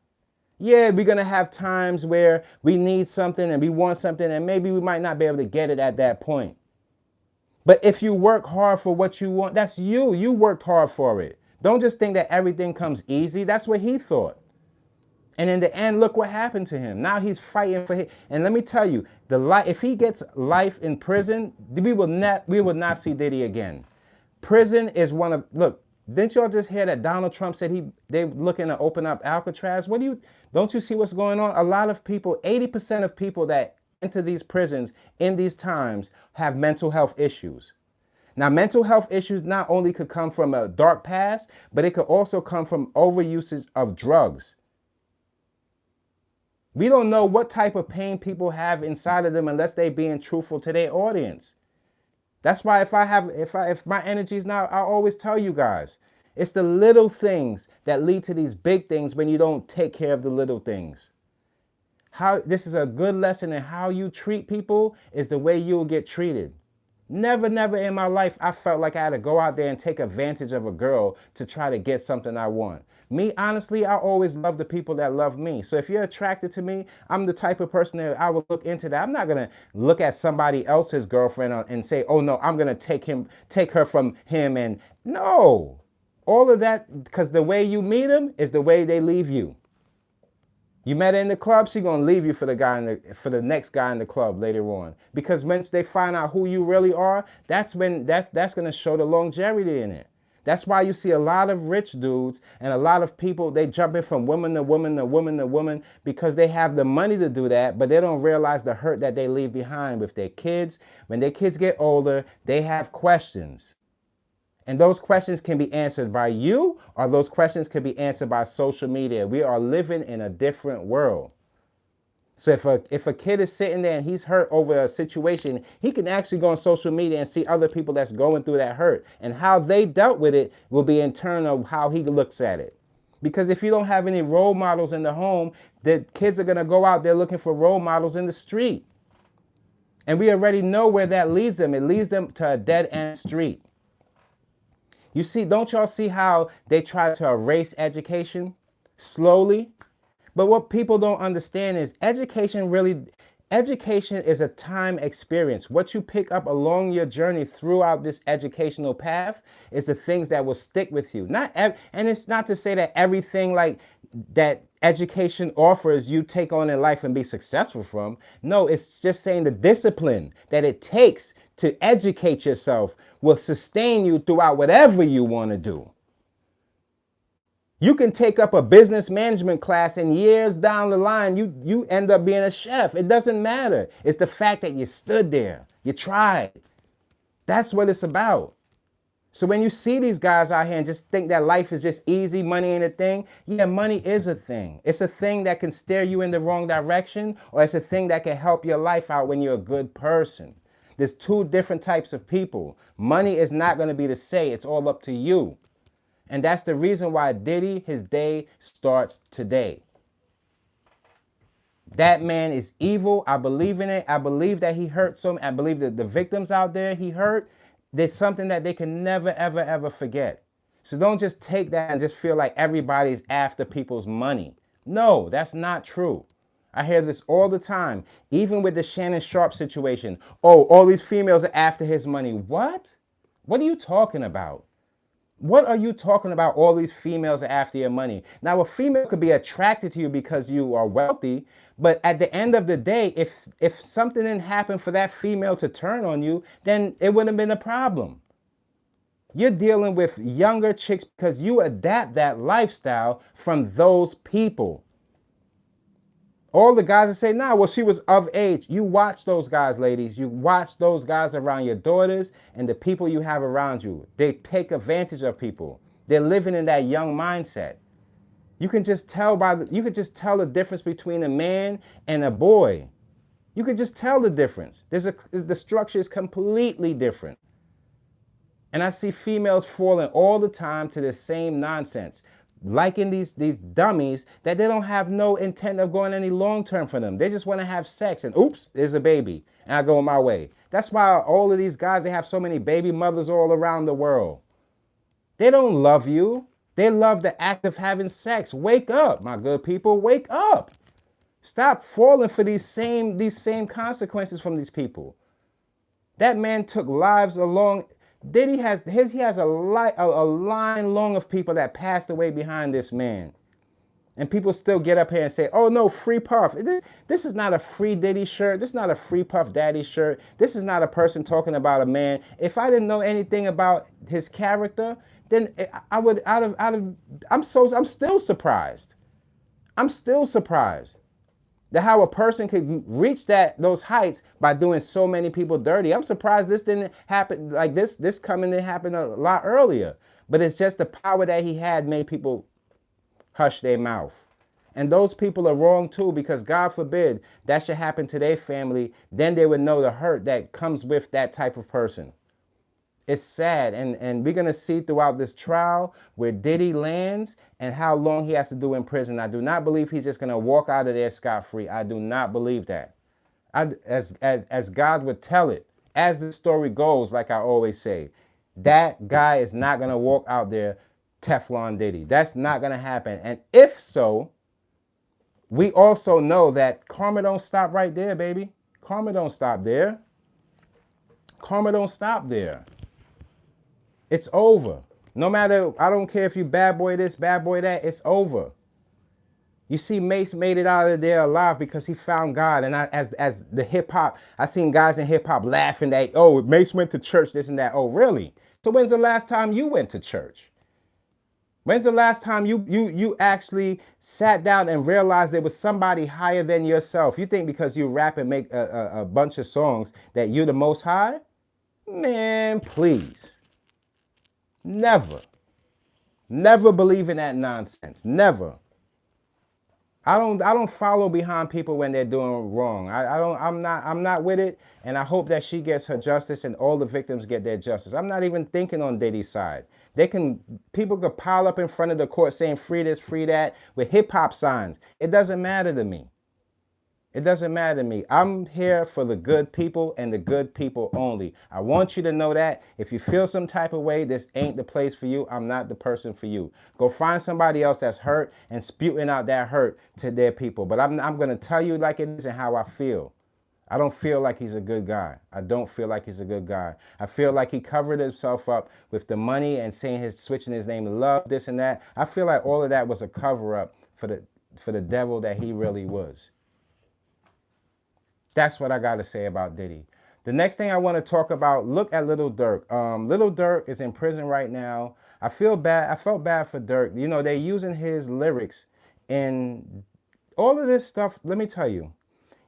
S1: Yeah, we're going to have times where we need something and we want something and maybe we might not be able to get it at that point. But if you work hard for what you want, that's you. You worked hard for it. Don't just think that everything comes easy. That's what he thought. And in the end, look what happened to him. Now he's fighting for him. And let me tell you, if he gets life in prison, we will not see Diddy again. Prison is one of, look, didn't y'all just hear that Donald Trump said they're looking to open up Alcatraz? Don't you see what's going on? A lot of people, 80% of people that enter these prisons in these times have mental health issues. Now, mental health issues not only could come from a dark past, but it could also come from overusage of drugs. We don't know what type of pain people have inside of them unless they're being truthful to their audience. That's why if my energy is now, I always tell you guys, it's the little things that lead to these big things when you don't take care of the little things. This is a good lesson in how you treat people is the way you'll get treated. Never in my life I felt like I had to go out there and take advantage of a girl to try to get something I want. Me, honestly, I always love the people that love me. So if you're attracted to me, I'm the type of person that I will look into that. I'm not going to look at somebody else's girlfriend and say, oh no, I'm going to take her from him. And no, all of that, because the way you meet them is the way they leave you. You met her in the club, she's gonna leave you for the next guy in the club later on. Because once they find out who you really are, that's gonna show the longevity in it. That's why you see a lot of rich dudes and a lot of people, they jump in from woman to woman to woman to woman because they have the money to do that, but they don't realize the hurt that they leave behind with their kids. When their kids get older, they have questions. And those questions can be answered by you, or those questions can be answered by social media. We are living in a different world. So if a kid is sitting there and he's hurt over a situation, he can actually go on social media and see other people that's going through that hurt. And how they dealt with it will be in turn of how he looks at it. Because if you don't have any role models in the home, the kids are going to go out there looking for role models in the street. And we already know where that leads them. It leads them to a dead-end street. You see, don't y'all see how they try to erase education slowly? But what people don't understand is education is a time experience. What you pick up along your journey throughout this educational path is the things that will stick with you. And it's not to say that everything like that education offers you take on in life and be successful from. No, it's just saying the discipline that it takes to educate yourself will sustain you throughout whatever you want to do. You can take up a business management class and years down the line, you end up being a chef. It doesn't matter. It's the fact that you stood there, you tried. That's what it's about. So when you see these guys out here and just think that life is just easy, money ain't a thing, yeah, money is a thing. It's a thing that can steer you in the wrong direction, or it's a thing that can help your life out when you're a good person. There's two different types of people. Money is not going to be the say. It's all up to you. And that's the reason why Diddy, his day starts today. That man is evil. I believe in it. I believe that he hurt some. I believe that the victims out there he hurt, there's something that they can never, ever, ever forget. So don't just take that and just feel like everybody's after people's money. No, that's not true. I hear this all the time, even with the Shannon Sharpe situation. Oh, all these females are after his money. What? What are you talking about? What are you talking about? All these females are after your money. Now, a female could be attracted to you because you are wealthy, but at the end of the day, if something didn't happen for that female to turn on you, then it wouldn't have been a problem. You're dealing with younger chicks because you adapt that lifestyle from those people. All the guys that say, nah, well, she was of age. You watch those guys, ladies. You watch those guys around your daughters and the people you have around you. They take advantage of people. They're living in that young mindset. You can just tell the difference between a man and a boy. You can just tell the difference. The structure is completely different. And I see females falling all the time to the same nonsense. liking these dummies that they don't have no intent of going any long term for them. They just want to have sex and oops, there's a baby and I go my way. That's why all of these guys, they have so many baby mothers all around the world. They don't love you. They love the act of having sex. Wake up, my good people. Wake up. Stop falling for these same consequences from these people. That man took lives along. Diddy has a line long of people that passed away behind this man. And people still get up here and say, oh no, free Puff. This is not a free Diddy shirt. This is not a free Puff Daddy shirt. This is not a person talking about a man. If I didn't know anything about his character, then I'm still surprised. I'm still surprised that how a person could reach those heights by doing so many people dirty. I'm surprised this didn't happen, like this coming didn't happen a lot earlier. But it's just the power that he had made people hush their mouth. And those people are wrong too, because God forbid that should happen to their family. Then they would know the hurt that comes with that type of person. It's sad, and we're going to see throughout this trial where Diddy lands and how long he has to do in prison. I do not believe he's just going to walk out of there scot-free. I do not believe that. As God would tell it, as the story goes, like I always say, that guy is not going to walk out there Teflon Diddy. That's not going to happen. And if so, we also know that karma don't stop right there, baby. Karma don't stop there. Karma don't stop there. It's over. No matter, I don't care if you bad boy this, bad boy that, it's over. You see, Mace made it out of there alive because he found God. And as the hip hop, I seen guys in hip hop laughing that, oh, Mace went to church, this and that. Oh, really? So when's the last time you went to church? When's the last time you actually sat down and realized there was somebody higher than yourself? You think because you rap and make a bunch of songs that you're the most high? Man, please. Never. Never believe in that nonsense. Never. I don't follow behind people when they're doing wrong. I'm not with it, and I hope that she gets her justice and all the victims get their justice. I'm not even thinking on Diddy's side. People could pile up in front of the court saying free this, free that with hip hop signs. It doesn't matter to me. It doesn't matter to me. I'm here for the good people and the good people only. I want you to know that. If you feel some type of way, this ain't the place for you. I'm not the person for you. Go find somebody else that's hurt and spewing out that hurt to their people. But I'm going to tell you like it is and how I feel. I don't feel like he's a good guy. I don't feel like he's a good guy. I feel like he covered himself up with the money and saying switching his name to Love, this and that. I feel like all of that was a cover up for the devil that he really was. That's what I got to say about Diddy. The next thing I want to talk about, look at Lil Durk. Lil Durk is in prison right now. I felt bad for Durk. You know, they're using his lyrics and all of this stuff. Let me tell you,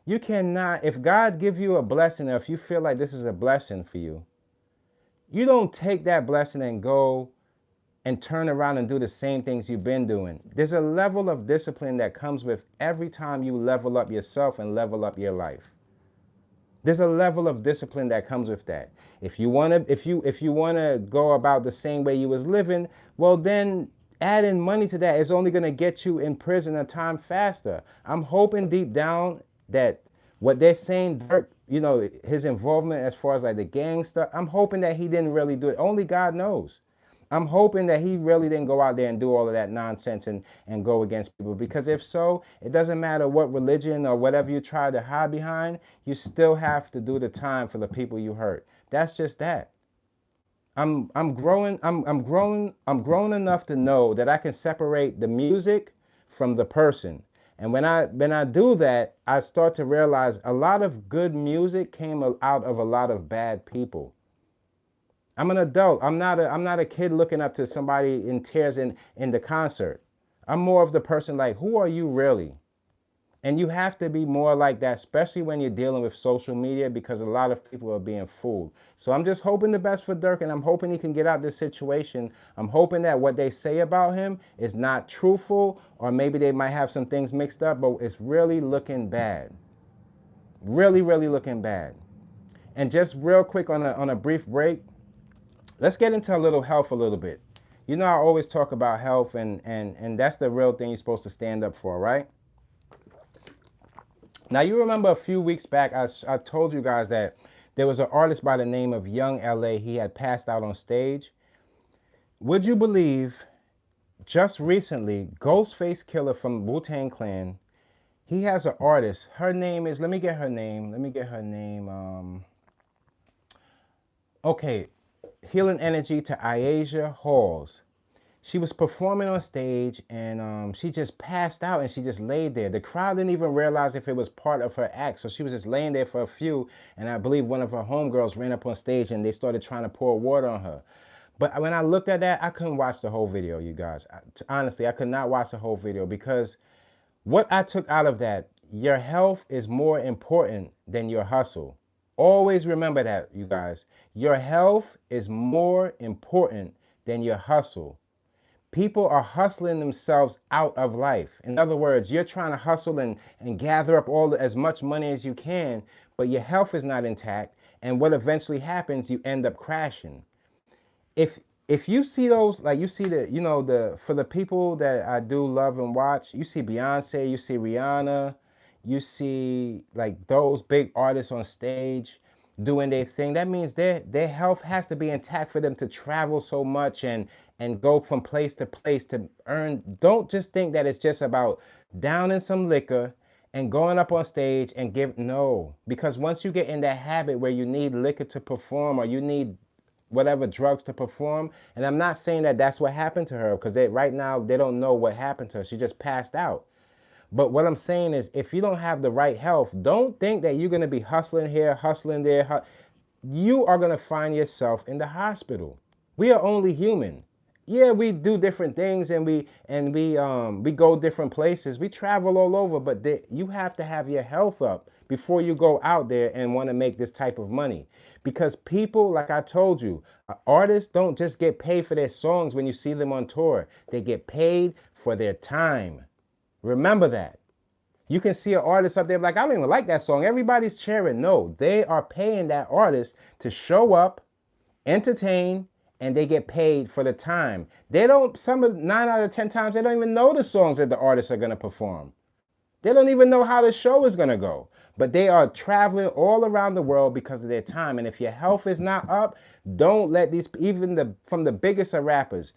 S1: you cannot, if God give you a blessing, or if you feel like this is a blessing for you, you don't take that blessing and go and turn around and do the same things you've been doing. There's a level of discipline that comes with every time you level up yourself and level up your life. There's a level of discipline that comes with that. If you wanna go about the same way you was living, well then adding money to that is only gonna get you in prison a time faster. I'm hoping deep down that what they're saying, Durk, you know, his involvement as far as like the gang stuff, I'm hoping that he didn't really do it. Only God knows. I'm hoping that he really didn't go out there and do all of that nonsense and go against people. Because if so, it doesn't matter what religion or whatever you try to hide behind, you still have to do the time for the people you hurt. That's just that. I'm grown enough to know that I can separate the music from the person. And when I do that, I start to realize a lot of good music came out of a lot of bad people. I'm an adult. I'm not a kid looking up to somebody in tears in the concert. I'm more of the person like, who are you really? And you have to be more like that, especially when you're dealing with social media, because a lot of people are being fooled. So I'm just hoping the best for Durk, and I'm hoping he can get out this situation. I'm hoping that what they say about him is not truthful, or maybe they might have some things mixed up, but it's really looking bad. Really, really looking bad. And just real quick on a brief break, let's get into a little health a little bit. You know, I always talk about health, and that's the real thing you're supposed to stand up for, right? Now, you remember a few weeks back, I told you guys that there was an artist by the name of Young LA. He had passed out on stage. Would you believe just recently, Ghostface Killer from Wu-Tang Clan, he has an artist. Her name is, let me get her name. Okay, Healing Energy to Aisha Halls. She was performing on stage and she just passed out and she just laid there. The crowd didn't even realize if it was part of her act. So she was just laying there for a few. And I believe one of her homegirls ran up on stage and they started trying to pour water on her. But when I looked at that, I couldn't watch the whole video, you guys. Honestly, I could not watch the whole video because what I took out of that, your health is more important than your hustle. Always remember that, you guys. Your health is more important than your hustle. People are hustling themselves out of life. In other words, you're trying to hustle and gather up as much money as you can, but your health is not intact. And what eventually happens, you end up crashing. If you see those, like you see the, you know, for the people that I do love and watch, you see Beyonce, you see Rihanna, you see like those big artists on stage doing their thing. That means their health has to be intact for them to travel so much and go from place to place to earn. Don't just think that it's just about downing some liquor and going up on stage and no, because once you get in that habit where you need liquor to perform or you need whatever drugs to perform, and I'm not saying that that's what happened to her, because right now they don't know what happened to her. She just passed out. But what I'm saying is, if you don't have the right health, don't think that you're going to be hustling here, hustling there. You are going to find yourself in the hospital. We are only human. Yeah, we do different things and we go different places. We travel all over, but you have to have your health up before you go out there and want to make this type of money. Because people, like I told you, artists don't just get paid for their songs when you see them on tour. They get paid for their time. Remember that. You can see an artist up there like, I don't even like that song. Everybody's cheering. No, they are paying that artist to show up, entertain, and they get paid for the time. They don't, 9 out of 10 times, they don't even know the songs that the artists are going to perform. They don't even know how the show is going to go. But they are traveling all around the world because of their time. And if your health is not up, don't let these, from the biggest of rappers,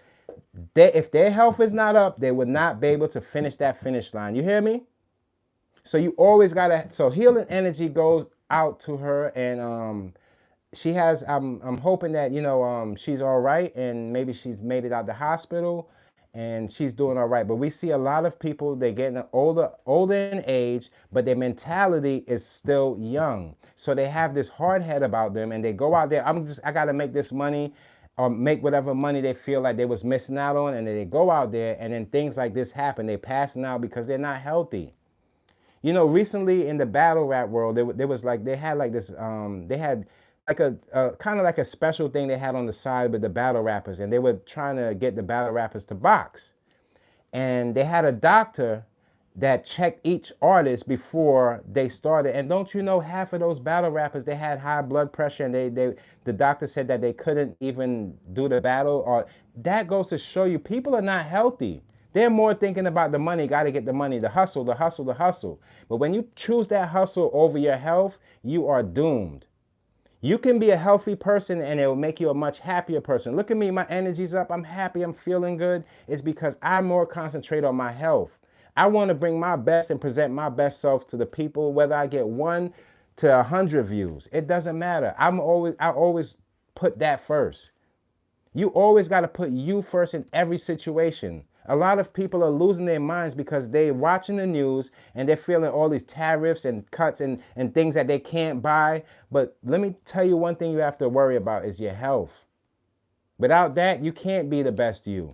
S1: if their health is not up, they would not be able to finish that finish line. You hear me? So you always got to, so Healing Energy goes out to her, and she has, I'm hoping that, you know, she's all right, and maybe she's made it out the hospital and she's doing all right. But we see a lot of people, they're getting older in age, but their mentality is still young. So they have this hard head about them, and they go out there, I got to make this money or make whatever money they feel like they was missing out on, and then they go out there and then things like this happen. They passing out because they're not healthy. You know, recently in the battle rap world, there was like, they had like this, they had like a kind of like a special thing they had on the side with the battle rappers, and they were trying to get the battle rappers to box. And they had a doctor that checked each artist before they started. And don't you know, half of those battle rappers, they had high blood pressure, and the doctor said that they couldn't even do the battle. Or that goes to show you, people are not healthy. They're more thinking about the money, got to get the money, the hustle, the hustle, the hustle. But when you choose that hustle over your health, you are doomed. You can be a healthy person and it will make you a much happier person. Look at me, my energy's up, I'm happy, I'm feeling good. It's because I more concentrate on my health. I want to bring my best and present my best self to the people, whether I get 1 to 100 views. It doesn't matter. I always put that first. You always got to put you first in every situation. A lot of people are losing their minds because they're watching the news and they're feeling all these tariffs and cuts and things that they can't buy. But let me tell you, one thing you have to worry about is your health. Without that, you can't be the best you.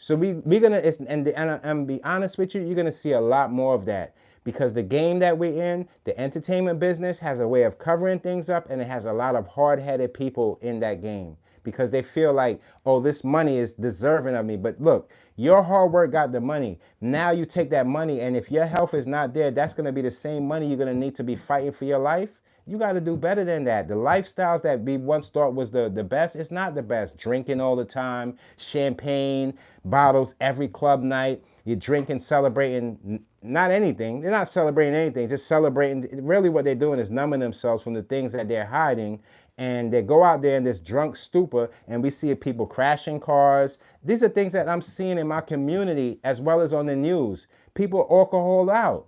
S1: So we're going to, and be honest with you, you're going to see a lot more of that, because the game that we're in, the entertainment business, has a way of covering things up, and it has a lot of hard-headed people in that game because they feel like, oh, this money is deserving of me. But look, your hard work got the money. Now you take that money, and if your health is not there, that's going to be the same money you're going to need to be fighting for your life. You got to do better than that. The lifestyles that we once thought was the best, it's not the best. Drinking all the time, champagne, bottles every club night. You're drinking, celebrating, not anything. They're not celebrating anything, just celebrating. Really what they're doing is numbing themselves from the things that they're hiding. And they go out there in this drunk stupor, and we see people crashing cars. These are things that I'm seeing in my community as well as on the news. People alcohol out.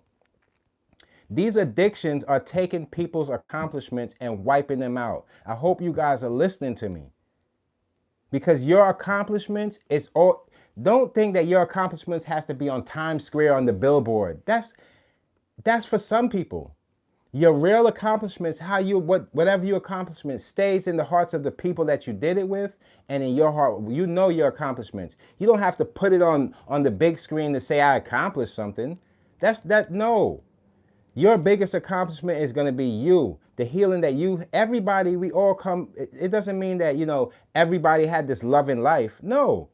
S1: These addictions are taking people's accomplishments and wiping them out. I hope you guys are listening to me. Because your accomplishments is all, don't think that your accomplishments has to be on Times Square on the billboard. That's for some people. Your real accomplishments, whatever your accomplishment stays in the hearts of the people that you did it with, and in your heart, you know your accomplishments. You don't have to put it on the big screen to say I accomplished something. No. Your biggest accomplishment is going to be you, the healing that everybody, we all come. It doesn't mean that, everybody had this loving life. No,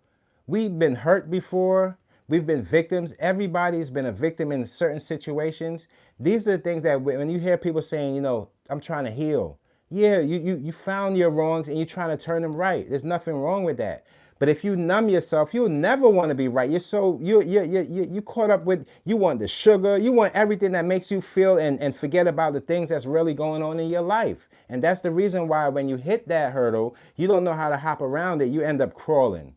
S1: we've been hurt before. We've been victims. Everybody's been a victim in certain situations. These are the things that when you hear people saying, I'm trying to heal. Yeah, you found your wrongs and you're trying to turn them right. There's nothing wrong with that. But if you numb yourself, you'll never want to be right. You caught up with, you want the sugar, you want everything that makes you feel and forget about the things that's really going on in your life. And that's the reason why when you hit that hurdle, you don't know how to hop around it. You end up crawling.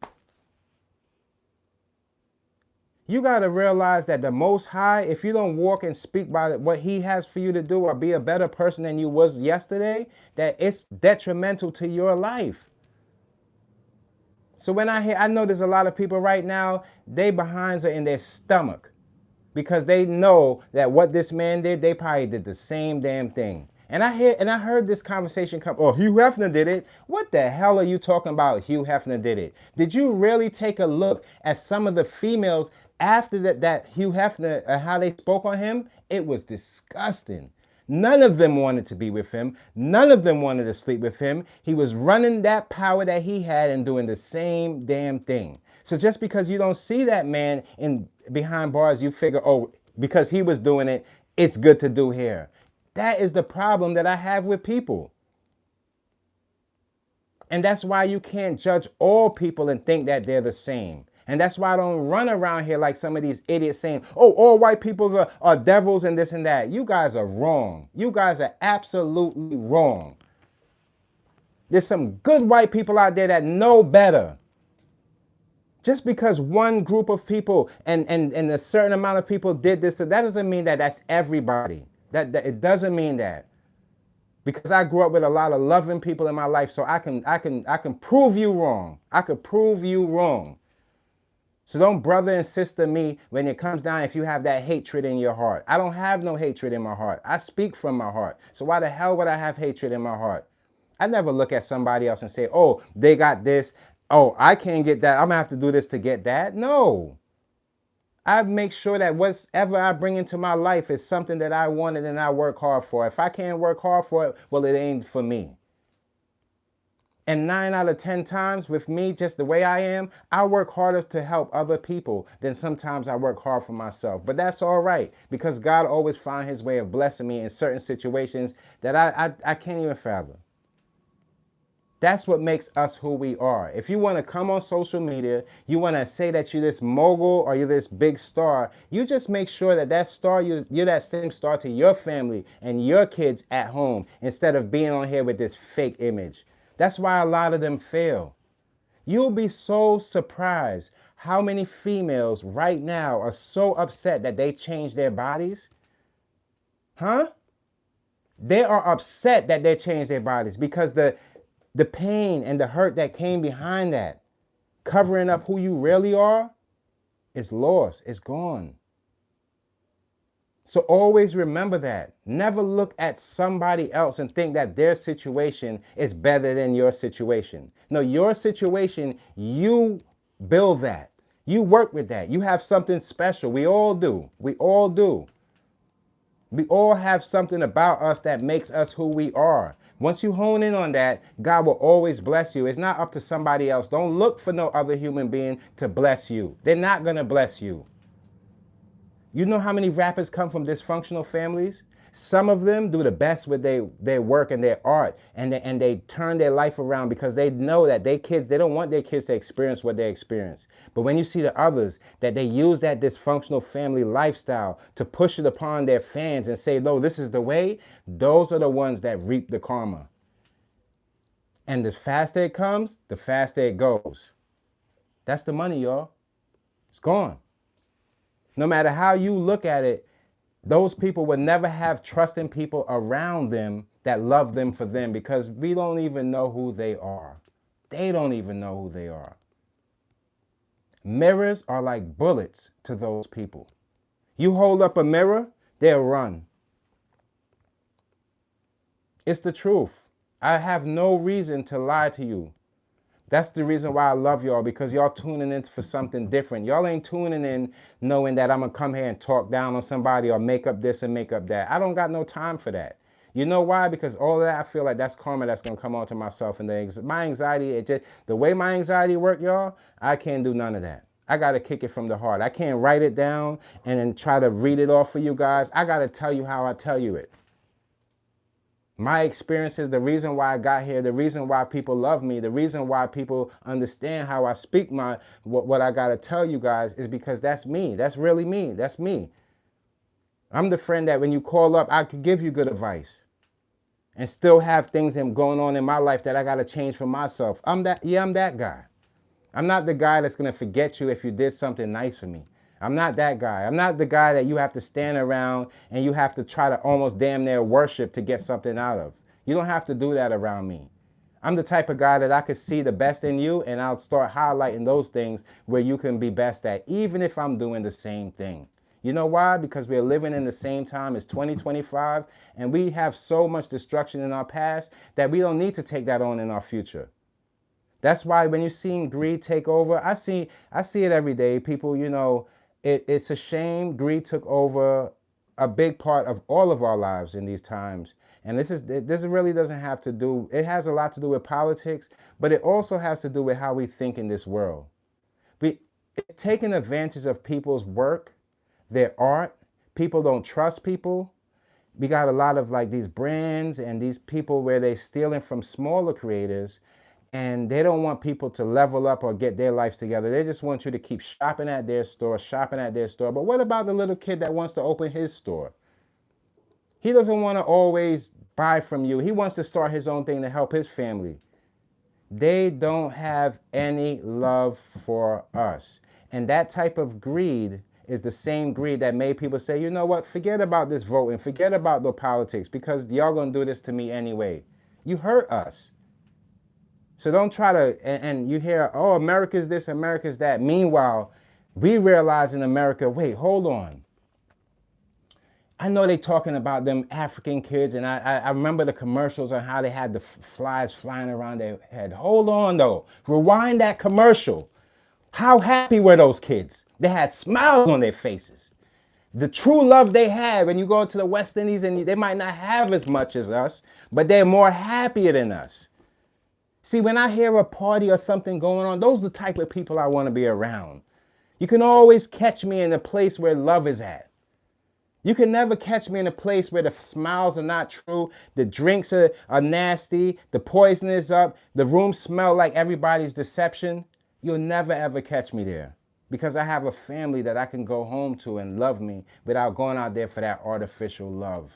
S1: You got to realize that the Most High, if you don't walk and speak by what he has for you to do or be a better person than you was yesterday, that it's detrimental to your life. So when I know there's a lot of people right now, they behinds are in their stomach because they know that what this man did, they probably did the same damn thing. And I heard this conversation come, oh, Hugh Hefner did it. What the hell are you talking about? Hugh Hefner did it. Did you really take a look at some of the females after that Hugh Hefner, how they spoke on him? It was disgusting. None of them wanted to be with him. None of them wanted to sleep with him. He was running that power that he had and doing the same damn thing. So just because you don't see that man behind bars, you figure, oh, because he was doing it, it's good to do here. That is the problem that I have with people. And that's why you can't judge all people and think that they're the same. And that's why I don't run around here like some of these idiots saying, oh, all white people are devils and this and that. You guys are wrong. You guys are absolutely wrong. There's some good white people out there that know better. Just because one group of people and a certain amount of people did this, so that doesn't mean that that's everybody. That it doesn't mean that. Because I grew up with a lot of loving people in my life, so I can prove you wrong. I could prove you wrong. So don't brother and sister me when it comes down if you have that hatred in your heart. I don't have no hatred in my heart. I speak from my heart. So why the hell would I have hatred in my heart? I never look at somebody else and say, oh, they got this. Oh, I can't get that. I'm going to have to do this to get that. No. I make sure that whatever I bring into my life is something that I wanted and I work hard for. If I can't work hard for it, well, it ain't for me. And 9 out of 10 times with me, just the way I am, I work harder to help other people than sometimes I work hard for myself. But that's all right, because God always finds his way of blessing me in certain situations that I can't even fathom. That's what makes us who we are. If you want to come on social media, you want to say that you're this mogul or you're this big star, you just make sure that star, you're that same star to your family and your kids at home instead of being on here with this fake image. That's why a lot of them fail. You'll be so surprised how many females right now are so upset that they changed their bodies. Huh? They are upset that they changed their bodies because the pain and the hurt that came behind that, covering up who you really are, is lost. It's gone. So always remember that. Never look at somebody else and think that their situation is better than your situation. No, your situation, you build that. You work with that. You have something special. We all do. We all do. We all have something about us that makes us who we are. Once you hone in on that, God will always bless you. It's not up to somebody else. Don't look for no other human being to bless you. They're not going to bless you. You know how many rappers come from dysfunctional families? Some of them do the best with their work and their art, and they turn their life around because they know that they don't want their kids to experience what they experience. But when you see the others, that they use that dysfunctional family lifestyle to push it upon their fans and say, no, this is the way, those are the ones that reap the karma. And the faster it comes, the faster it goes. That's the money, y'all. It's gone. No matter how you look at it, those people would never have trusting people around them that love them for them, because we don't even know who they are. They don't even know who they are. Mirrors are like bullets to those people. You hold up a mirror, they'll run. It's the truth. I have no reason to lie to you. That's the reason why I love y'all, because y'all tuning in for something different. Y'all ain't tuning in knowing that I'm going to come here and talk down on somebody or make up this and make up that. I don't got no time for that. You know why? Because all of that, I feel like that's karma that's going to come onto myself. And my anxiety, the way my anxiety work, y'all, I can't do none of that. I got to kick it from the heart. I can't write it down and then try to read it off for you guys. I got to tell you how I tell you it. My experiences, the reason why I got here, the reason why people love me, the reason why people understand how I speak what I got to tell you guys is because that's me. That's really me. That's me. I'm the friend that when you call up, I could give you good advice and still have things going on in my life that I got to change for myself. I'm that guy. I'm not the guy that's going to forget you if you did something nice for me. I'm not that guy. I'm not the guy that you have to stand around and you have to try to almost damn near worship to get something out of. You don't have to do that around me. I'm the type of guy that I could see the best in you, and I'll start highlighting those things where you can be best at, even if I'm doing the same thing. You know why? Because we're living in the same time as 2025, and we have so much destruction in our past that we don't need to take that on in our future. That's why when you're seeing greed take over, I see it every day. People, it's a shame greed took over a big part of all of our lives in these times. And this really doesn't have to do, it has a lot to do with politics, but it also has to do with how we think in this world. It's taking advantage of people's work, their art. People don't trust people. We got a lot of like these brands and these people where they're stealing from smaller creators, and they don't want people to level up or get their lives together. They just want you to keep shopping at their store. But what about the little kid that wants to open his store? He doesn't want to always buy from you. He wants to start his own thing to help his family. They don't have any love for us. And that type of greed is the same greed that made people say, you know what, forget about this voting, forget about the politics, because y'all gonna do this to me anyway. You hurt us. So don't try to, and you hear, oh, America's this, America's that. Meanwhile, we realize in America, wait, hold on. I know they talking about them African kids, and I remember the commercials on how they had the flies flying around their head. Hold on, though. Rewind that commercial. How happy were those kids? They had smiles on their faces. The true love they had when you go to the West Indies, and they might not have as much as us, but they're more happier than us. See, when I hear a party or something going on, those are the type of people I want to be around. You can always catch me in a place where love is at. You can never catch me in a place where the smiles are not true, the drinks are nasty, the poison is up, the room smell like everybody's deception. You'll never ever catch me there, because I have a family that I can go home to and love me without going out there for that artificial love.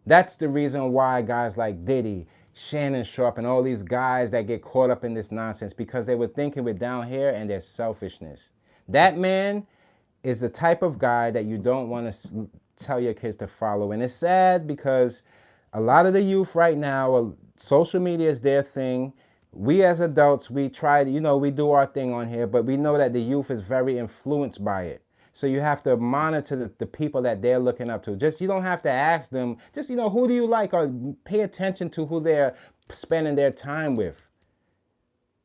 S1: That's the reason why guys like Diddy, Shannon Sharp, and all these guys that get caught up in this nonsense, because they were thinking with down here and their selfishness. That man is the type of guy that you don't want to tell your kids to follow. And it's sad because a lot of the youth right now, social media is their thing. We as adults, we try to, we do our thing on here, but we know that the youth is very influenced by it. So you have to monitor the people that they're looking up to. You don't have to ask them, who do you like, or pay attention to who they're spending their time with.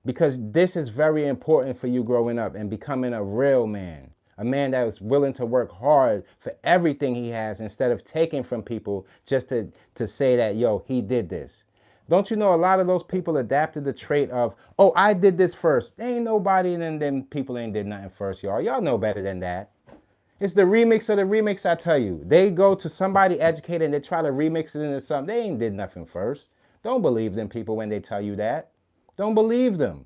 S1: Because this is very important for you growing up and becoming a real man. A man that is willing to work hard for everything he has instead of taking from people just to say that, yo, he did this. Don't you know a lot of those people adapted the trait of, oh, I did this first. Ain't nobody, and then people ain't did nothing first, y'all. Y'all know better than that. It's the remix of the remix, I tell you. They go to somebody educated and they try to remix it into something. They ain't did nothing first. Don't believe them people when they tell you that. Don't believe them.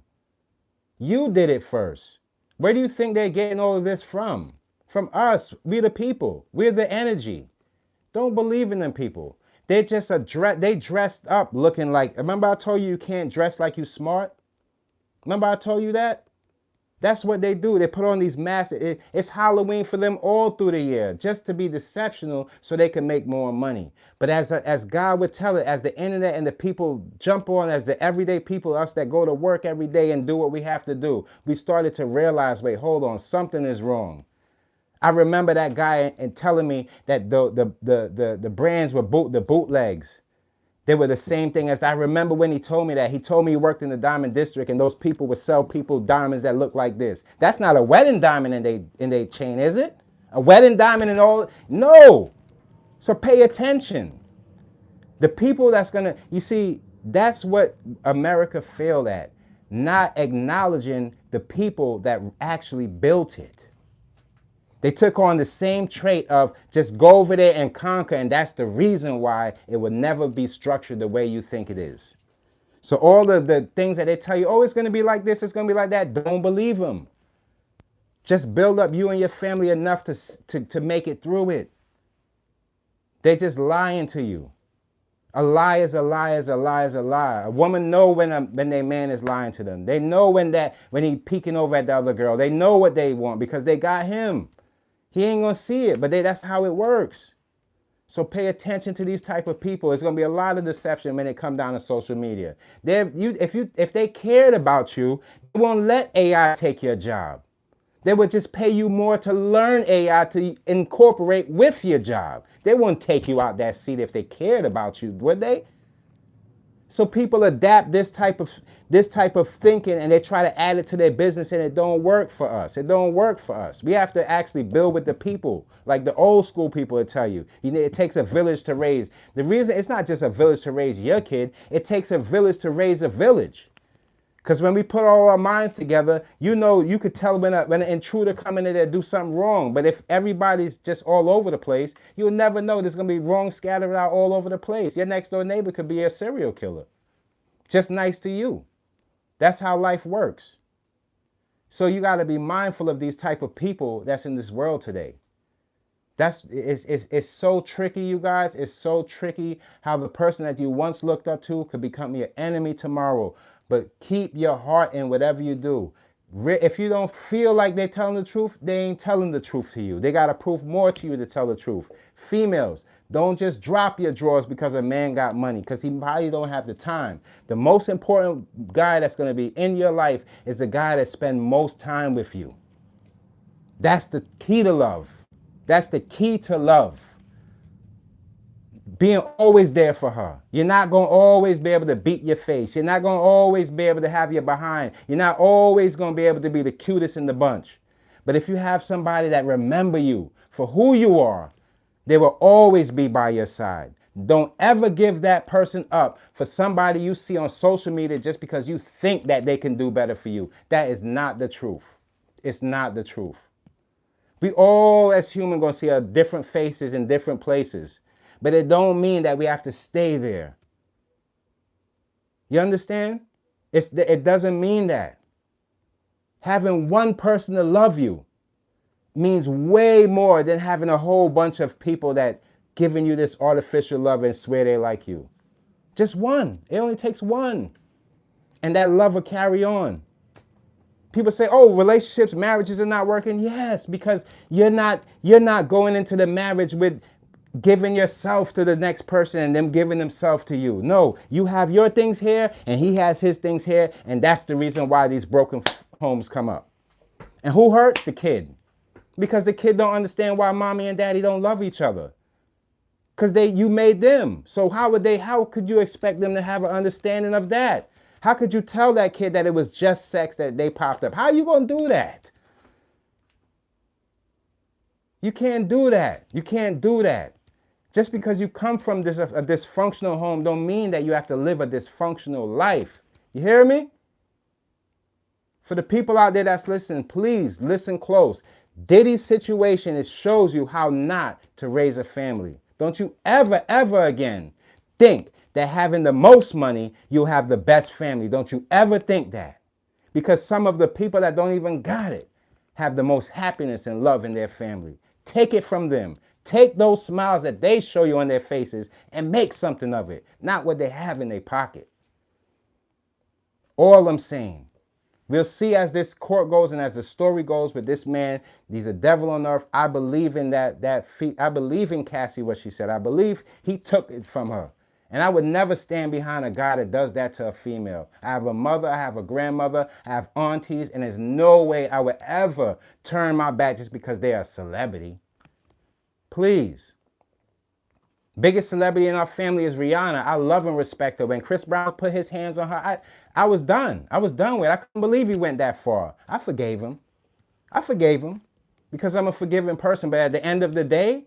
S1: You did it first. Where do you think they're getting all of this from? From us. We're the people. We're the energy. Don't believe in them people. They just they dressed up looking like, remember I told you you can't dress like you smart? Remember I told you that? That's what they do. They put on these masks. It's Halloween for them all through the year, just to be deceptional so they can make more money. But as God would tell it, as the internet and the people jump on, as the everyday people, us that go to work every day and do what we have to do, we started to realize, wait, hold on, something is wrong. I remember that guy and telling me that the brands were the bootlegs. They were the same thing as, I remember when he told me that. He told me he worked in the diamond district and those people would sell people diamonds that look like this. That's not a wedding diamond in they chain, is it? A wedding diamond and all? No. So pay attention. The people that's gonna, you see, that's what America failed at. Not acknowledging the people that actually built it. They took on the same trait of just go over there and conquer, and that's the reason why it will never be structured the way you think it is. So all the things that they tell you, oh, it's going to be like this, it's going to be like that, don't believe them. Just build up you and your family enough to make it through it. They're just lying to you. A lie is a lie is a lie is a lie. A woman know when their man is lying to them. They know when he peeking over at the other girl. They know what they want because they got him. He ain't gonna see it, but that's how it works. So pay attention to these type of people. There's gonna be a lot of deception when it comes down to social media. If they cared about you, they won't let AI take your job. They would just pay you more to learn AI to incorporate with your job. They wouldn't take you out that seat if they cared about you, would they? So people adapt this type of thinking and they try to add it to their business and it don't work for us. It don't work for us. We have to actually build with the people, like the old school people would tell you. It takes a village to raise. The reason it's not just a village to raise your kid, it takes a village to raise a village. Because when we put all our minds together, you could tell when an intruder come in there to do something wrong. But if everybody's just all over the place, you'll never know. There's going to be wrong scattered out all over the place. Your next door neighbor could be a serial killer. Just nice to you. That's how life works. So you got to be mindful of these type of people that's in this world today. It's so tricky, you guys. It's so tricky how the person that you once looked up to could become your enemy tomorrow. But keep your heart in whatever you do. If you don't feel like they're telling the truth, they ain't telling the truth to you. They got to prove more to you to tell the truth. Females, don't just drop your drawers because a man got money, because he probably don't have the time. The most important guy that's going to be in your life is the guy that spends most time with you. That's the key to love. That's the key to love. Being always there for her. You're not going to always be able to beat your face. You're not going to always be able to have your behind. You're not always going to be able to be the cutest in the bunch. But if you have somebody that remember you for who you are, they will always be by your side. Don't ever give that person up for somebody you see on social media just because you think that they can do better for you. That is not the truth. It's not the truth. We all as humans going to see our different faces in different places. But it don't mean that we have to stay there. You understand? It doesn't mean that. Having one person to love you means way more than having a whole bunch of people that giving you this artificial love and swear they like you. Just one. It only takes one. And that love will carry on. People say, oh, relationships, marriages are not working. Yes, because you're not going into the marriage with giving yourself to the next person and them giving themselves to you. No, you have your things here and he has his things here, and that's the reason why these broken homes come up. And who hurts? The kid. Because the kid don't understand why mommy and daddy don't love each other. Because you made them. So how could you expect them to have an understanding of that? How could you tell that kid that it was just sex that they popped up? How are you going to do that? You can't do that. You can't do that. Just because you come from a dysfunctional home don't mean that you have to live a dysfunctional life. You hear me? For the people out there that's listening, please listen close. Diddy's situation, it shows you how not to raise a family. Don't you ever, ever again think that having the most money, you'll have the best family. Don't you ever think that. Because some of the people that don't even got it have the most happiness and love in their family. Take it from them. Take those smiles that they show you on their faces and make something of it, not what they have in their pocket. All I'm saying. We'll see as this court goes and as the story goes with this man. He's a devil on earth. I believe in I believe in Cassie, what she said. I believe he took it from her. And I would never stand behind a guy that does that to a female. I have a mother, I have a grandmother, I have aunties, and there's no way I would ever turn my back just because they're a celebrity. Please. Biggest celebrity in our family is Rihanna. I love and respect her. When Chris Brown put his hands on her, I was done. I was done with it. I couldn't believe he went that far. I forgave him. I forgave him because I'm a forgiving person. But at the end of the day,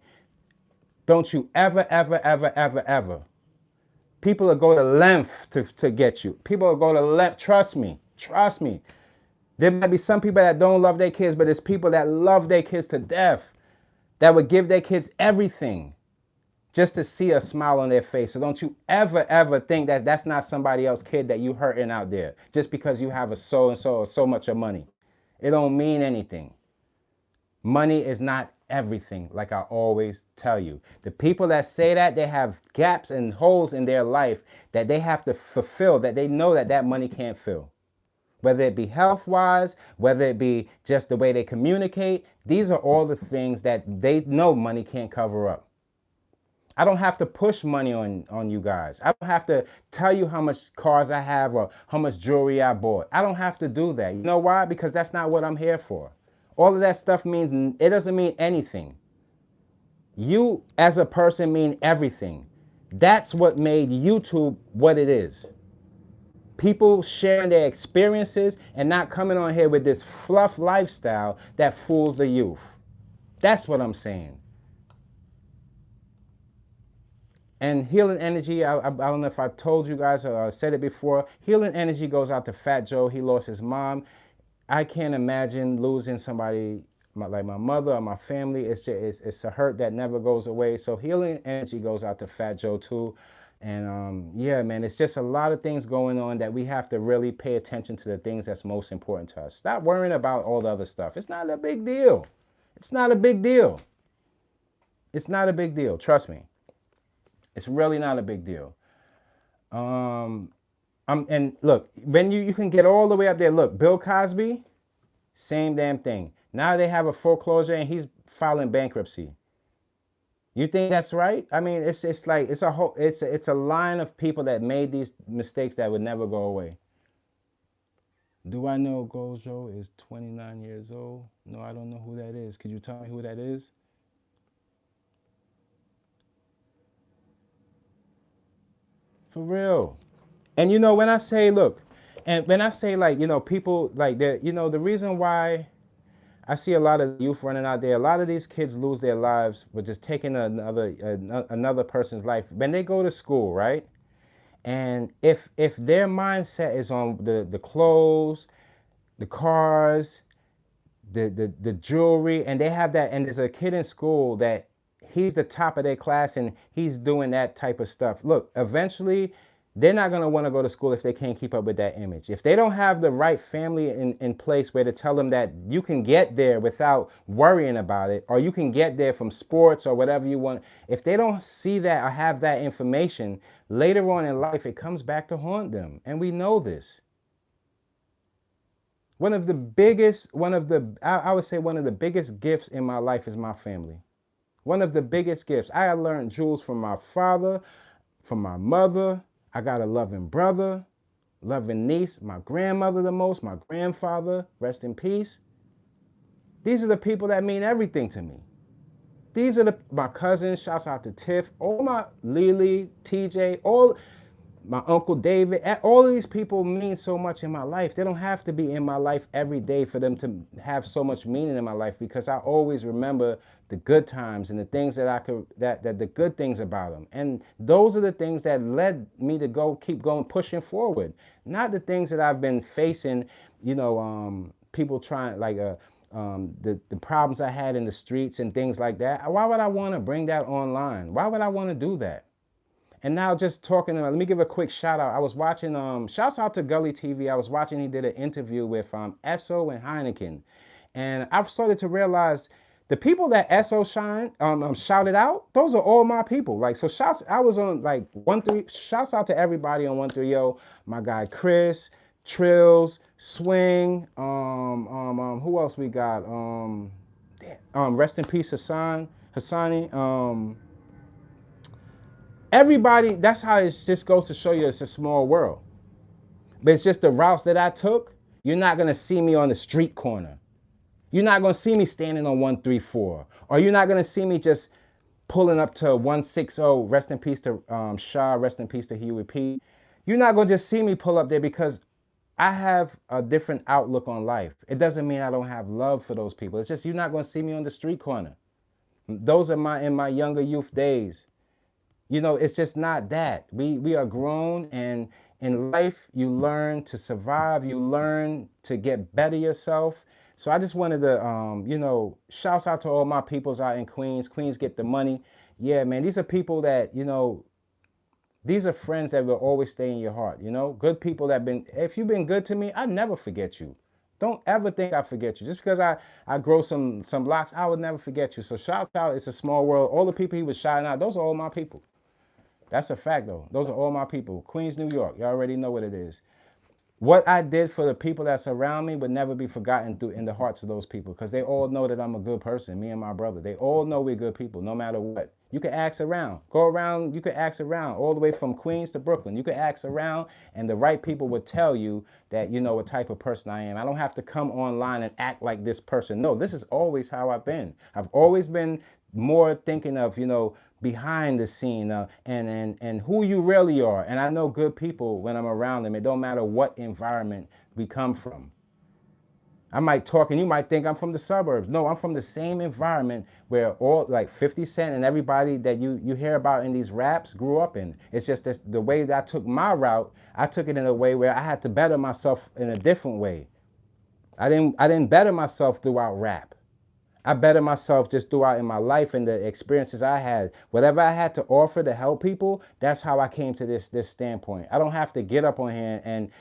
S1: don't you ever, ever, ever, ever, ever. People will go to length to get you. People will go to length. Trust me. Trust me. There might be some people that don't love their kids, but there's people that love their kids to death, that would give their kids everything just to see a smile on their face. So don't you ever, ever think that that's not somebody else's kid that you hurting out there just because you have a so-and-so or so much of money. It don't mean anything. Money is not everything, like I always tell you. The people that say that, they have gaps and holes in their life that they have to fulfill, that they know that that money can't fill. Whether it be health-wise, whether it be just the way they communicate, these are all the things that they know money can't cover up. I don't have to push money on you guys. I don't have to tell you how much cars I have or how much jewelry I bought. I don't have to do that. You know why? Because that's not what I'm here for. All of that stuff means, it doesn't mean anything. You as a person mean everything. That's what made YouTube what it is. People sharing their experiences and not coming on here with this fluff lifestyle that fools the youth. That's what I'm saying. And healing energy, I don't know if I told you guys or said it before, healing energy goes out to Fat Joe. He lost his mom. I can't imagine losing somebody like my mother or my family. It's a hurt that never goes away. So healing energy goes out to Fat Joe too. And yeah, man, it's just a lot of things going on that we have to really pay attention to the things that's most important to us. Stop worrying about all the other stuff. It's not a big deal. It's not a big deal. It's not a big deal. Trust me. It's really not a big deal. And look, when you can get all the way up there. Look, Bill Cosby, same damn thing. Now they have a foreclosure and he's filing bankruptcy. You think that's right? I mean, it's a line of people that made these mistakes that would never go away. Do I know Gojo is 29 years old? No, I don't know who that is. Could you tell me who that is? For real. And you know, when I say, look, and when I say like, you know, people like that, you know, the reason why I see a lot of youth running out there, a lot of these kids lose their lives with just taking another person's life. When they go to school, right? And if their mindset is on the clothes, the cars, the jewelry, and they have that, and there's a kid in school that he's the top of their class and he's doing that type of stuff. Look, eventually they're not going to want to go to school if they can't keep up with that image. If they don't have the right family in place where to tell them that you can get there without worrying about it, or you can get there from sports or whatever you want. If they don't see that or have that information, later on in life, it comes back to haunt them. And we know this. I would say one of the biggest gifts in my life is my family. One of the biggest gifts. I learned jewels from my father, from my mother. I got a loving brother, loving niece, my grandmother the most, my grandfather, rest in peace. These are the people that mean everything to me. These are my cousins, shouts out to Tiff, all my Lily, TJ, all my Uncle David, all of these people mean so much in my life. They don't have to be in my life every day for them to have so much meaning in my life, because I always remember the good times and the things that the good things about them. And those are the things that led me to keep going, pushing forward. Not the things that I've been facing, you know, people trying like the problems I had in the streets and things like that. Why would I want to bring that online? Why would I want to do that? And now just talking about, let me give a quick shout out. I was watching, shouts out to Gully TV. I was watching, he did an interview with Esso and Heineken. And I've started to realize the people that Esso shouted out, those are all my people. Like, so shouts, I was on like 1-3, shouts out to everybody on 1-3, my guy Chris, Trills, Swing, who else we got? Rest in peace, Hassani. Everybody, that's how it just goes to show you it's a small world. But it's just the routes that I took. You're not going to see me on the street corner. You're not going to see me standing on 134. Or you're not going to see me just pulling up to 160. Rest in peace to Shaw. Rest in peace to Huey P. You're not going to just see me pull up there because I have a different outlook on life. It doesn't mean I don't have love for those people. It's just you're not going to see me on the street corner. Those are in my younger youth days. You know, it's just not that. We are grown, and in life, you learn to survive. You learn to get better yourself. So I just wanted to, shouts out to all my peoples out in Queens. Queens get the money. Yeah, man, these are people that, these are friends that will always stay in your heart, Good people that if you've been good to me, I never forget you. Don't ever think I forget you. Just because I grow some blocks, I would never forget you. So shouts out, it's a small world. All the people he was shouting out, those are all my people. That's a fact, though. Those are all my people. Queens, New York. You already know what it is. What I did for the people that surround me would never be forgotten in the hearts of those people, because they all know that I'm a good person, me and my brother. They all know we're good people, no matter what. You can ask around. Go around, you can ask around, all the way from Queens to Brooklyn. You can ask around, and the right people would tell you that you know what type of person I am. I don't have to come online and act like this person. No, this is always how I've been. I've always been more thinking of, behind the scene and who you really are. And I know good people when I'm around them. It don't matter what environment we come from. I might talk and you might think I'm from the suburbs. No, I'm from the same environment where all like 50 Cent and everybody that you hear about in these raps grew up in. It's just that the way that I took my route, I took it in a way where I had to better myself in a different way. I didn't better myself throughout rap. I better myself just throughout in my life and the experiences I had. Whatever I had to offer to help people, that's how I came to this standpoint. I don't have to get up on here and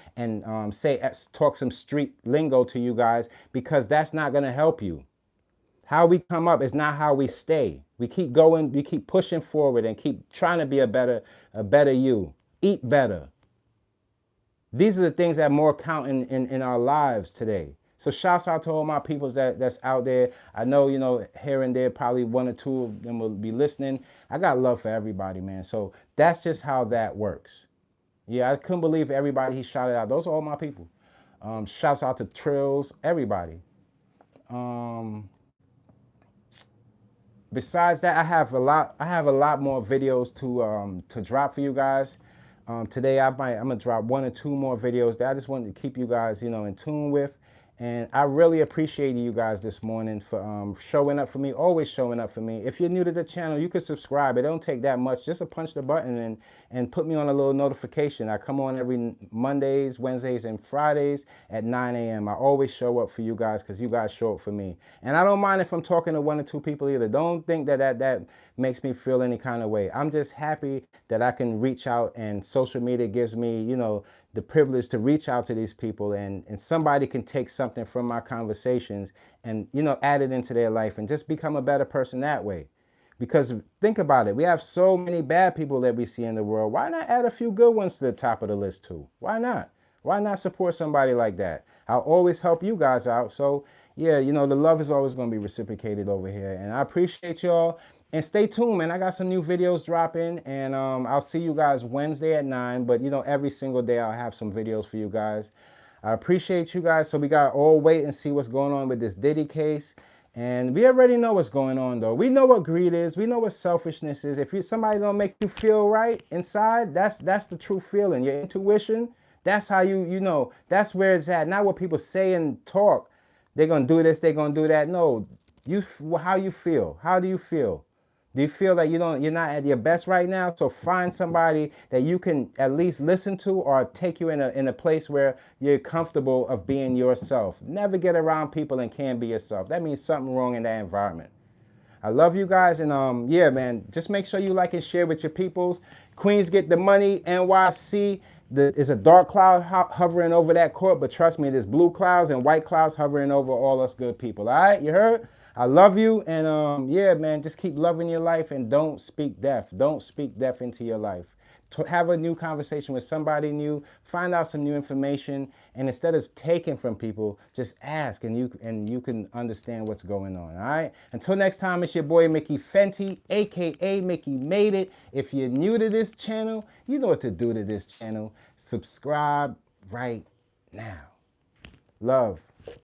S1: talk some street lingo to you guys, because that's not going to help you. How we come up is not how we stay. We keep going, we keep pushing forward and keep trying to be a better you. Eat better. These are the things that more count in our lives today. So shouts out to all my peoples that's out there. I know, here and there, probably 1 or 2 of them will be listening. I got love for everybody, man. So that's just how that works. Yeah, I couldn't believe everybody he shouted out. Those are all my people. Shouts out to Trills, everybody. Besides that, I have a lot more videos to drop for you guys. Today I'm gonna drop 1 or 2 more videos that I just wanted to keep you guys, in tune with. And I really appreciate you guys this morning for showing up for me, always showing up for me. If you're new to the channel, you can subscribe. It don't take that much. Just to punch the button and put me on a little notification. I come on every Mondays, Wednesdays, and Fridays at 9 a.m. I always show up for you guys because you guys show up for me. And I don't mind if I'm talking to 1 or 2 people either. Don't think that makes me feel any kind of way. I'm just happy that I can reach out, and social media gives me, the privilege to reach out to these people, and somebody can take something from my conversations and, add it into their life and just become a better person that way. Because think about it. We have so many bad people that we see in the world. Why not add a few good ones to the top of the list too? Why not? Why not support somebody like that? I'll always help you guys out. So yeah, the love is always going to be reciprocated over here. And I appreciate y'all. And stay tuned, man. I got some new videos dropping, and I'll see you guys Wednesday at 9. But, every single day I'll have some videos for you guys. I appreciate you guys. So we got to all wait and see what's going on with this Diddy case. And we already know what's going on, though. We know what greed is. We know what selfishness is. If somebody don't make you feel right inside, that's the true feeling. Your intuition, that's how that's where it's at. Not what people say and talk. They're going to do this, they're going to do that. No, how you feel. How do you feel? Do you feel that you're not at your best right now? So find somebody that you can at least listen to or take you in a place where you're comfortable of being yourself. Never get around people and can't be yourself. That means something wrong in that environment. I love you guys, and yeah, man, just make sure you like and share with your peoples. Queens get the money, NYC. There's a dark cloud hovering over that court, but trust me, there's blue clouds and white clouds hovering over all us good people. All right, you heard? I love you, and yeah, man, just keep loving your life and don't speak death. Don't speak death into your life. Have a new conversation with somebody new, find out some new information, and instead of taking from people, just ask, and you can understand what's going on. All right. Until next time, it's your boy Mickey Fenty, aka Mickey Made It. If you're new to this channel, you know what to do to this channel. Subscribe right now. Love.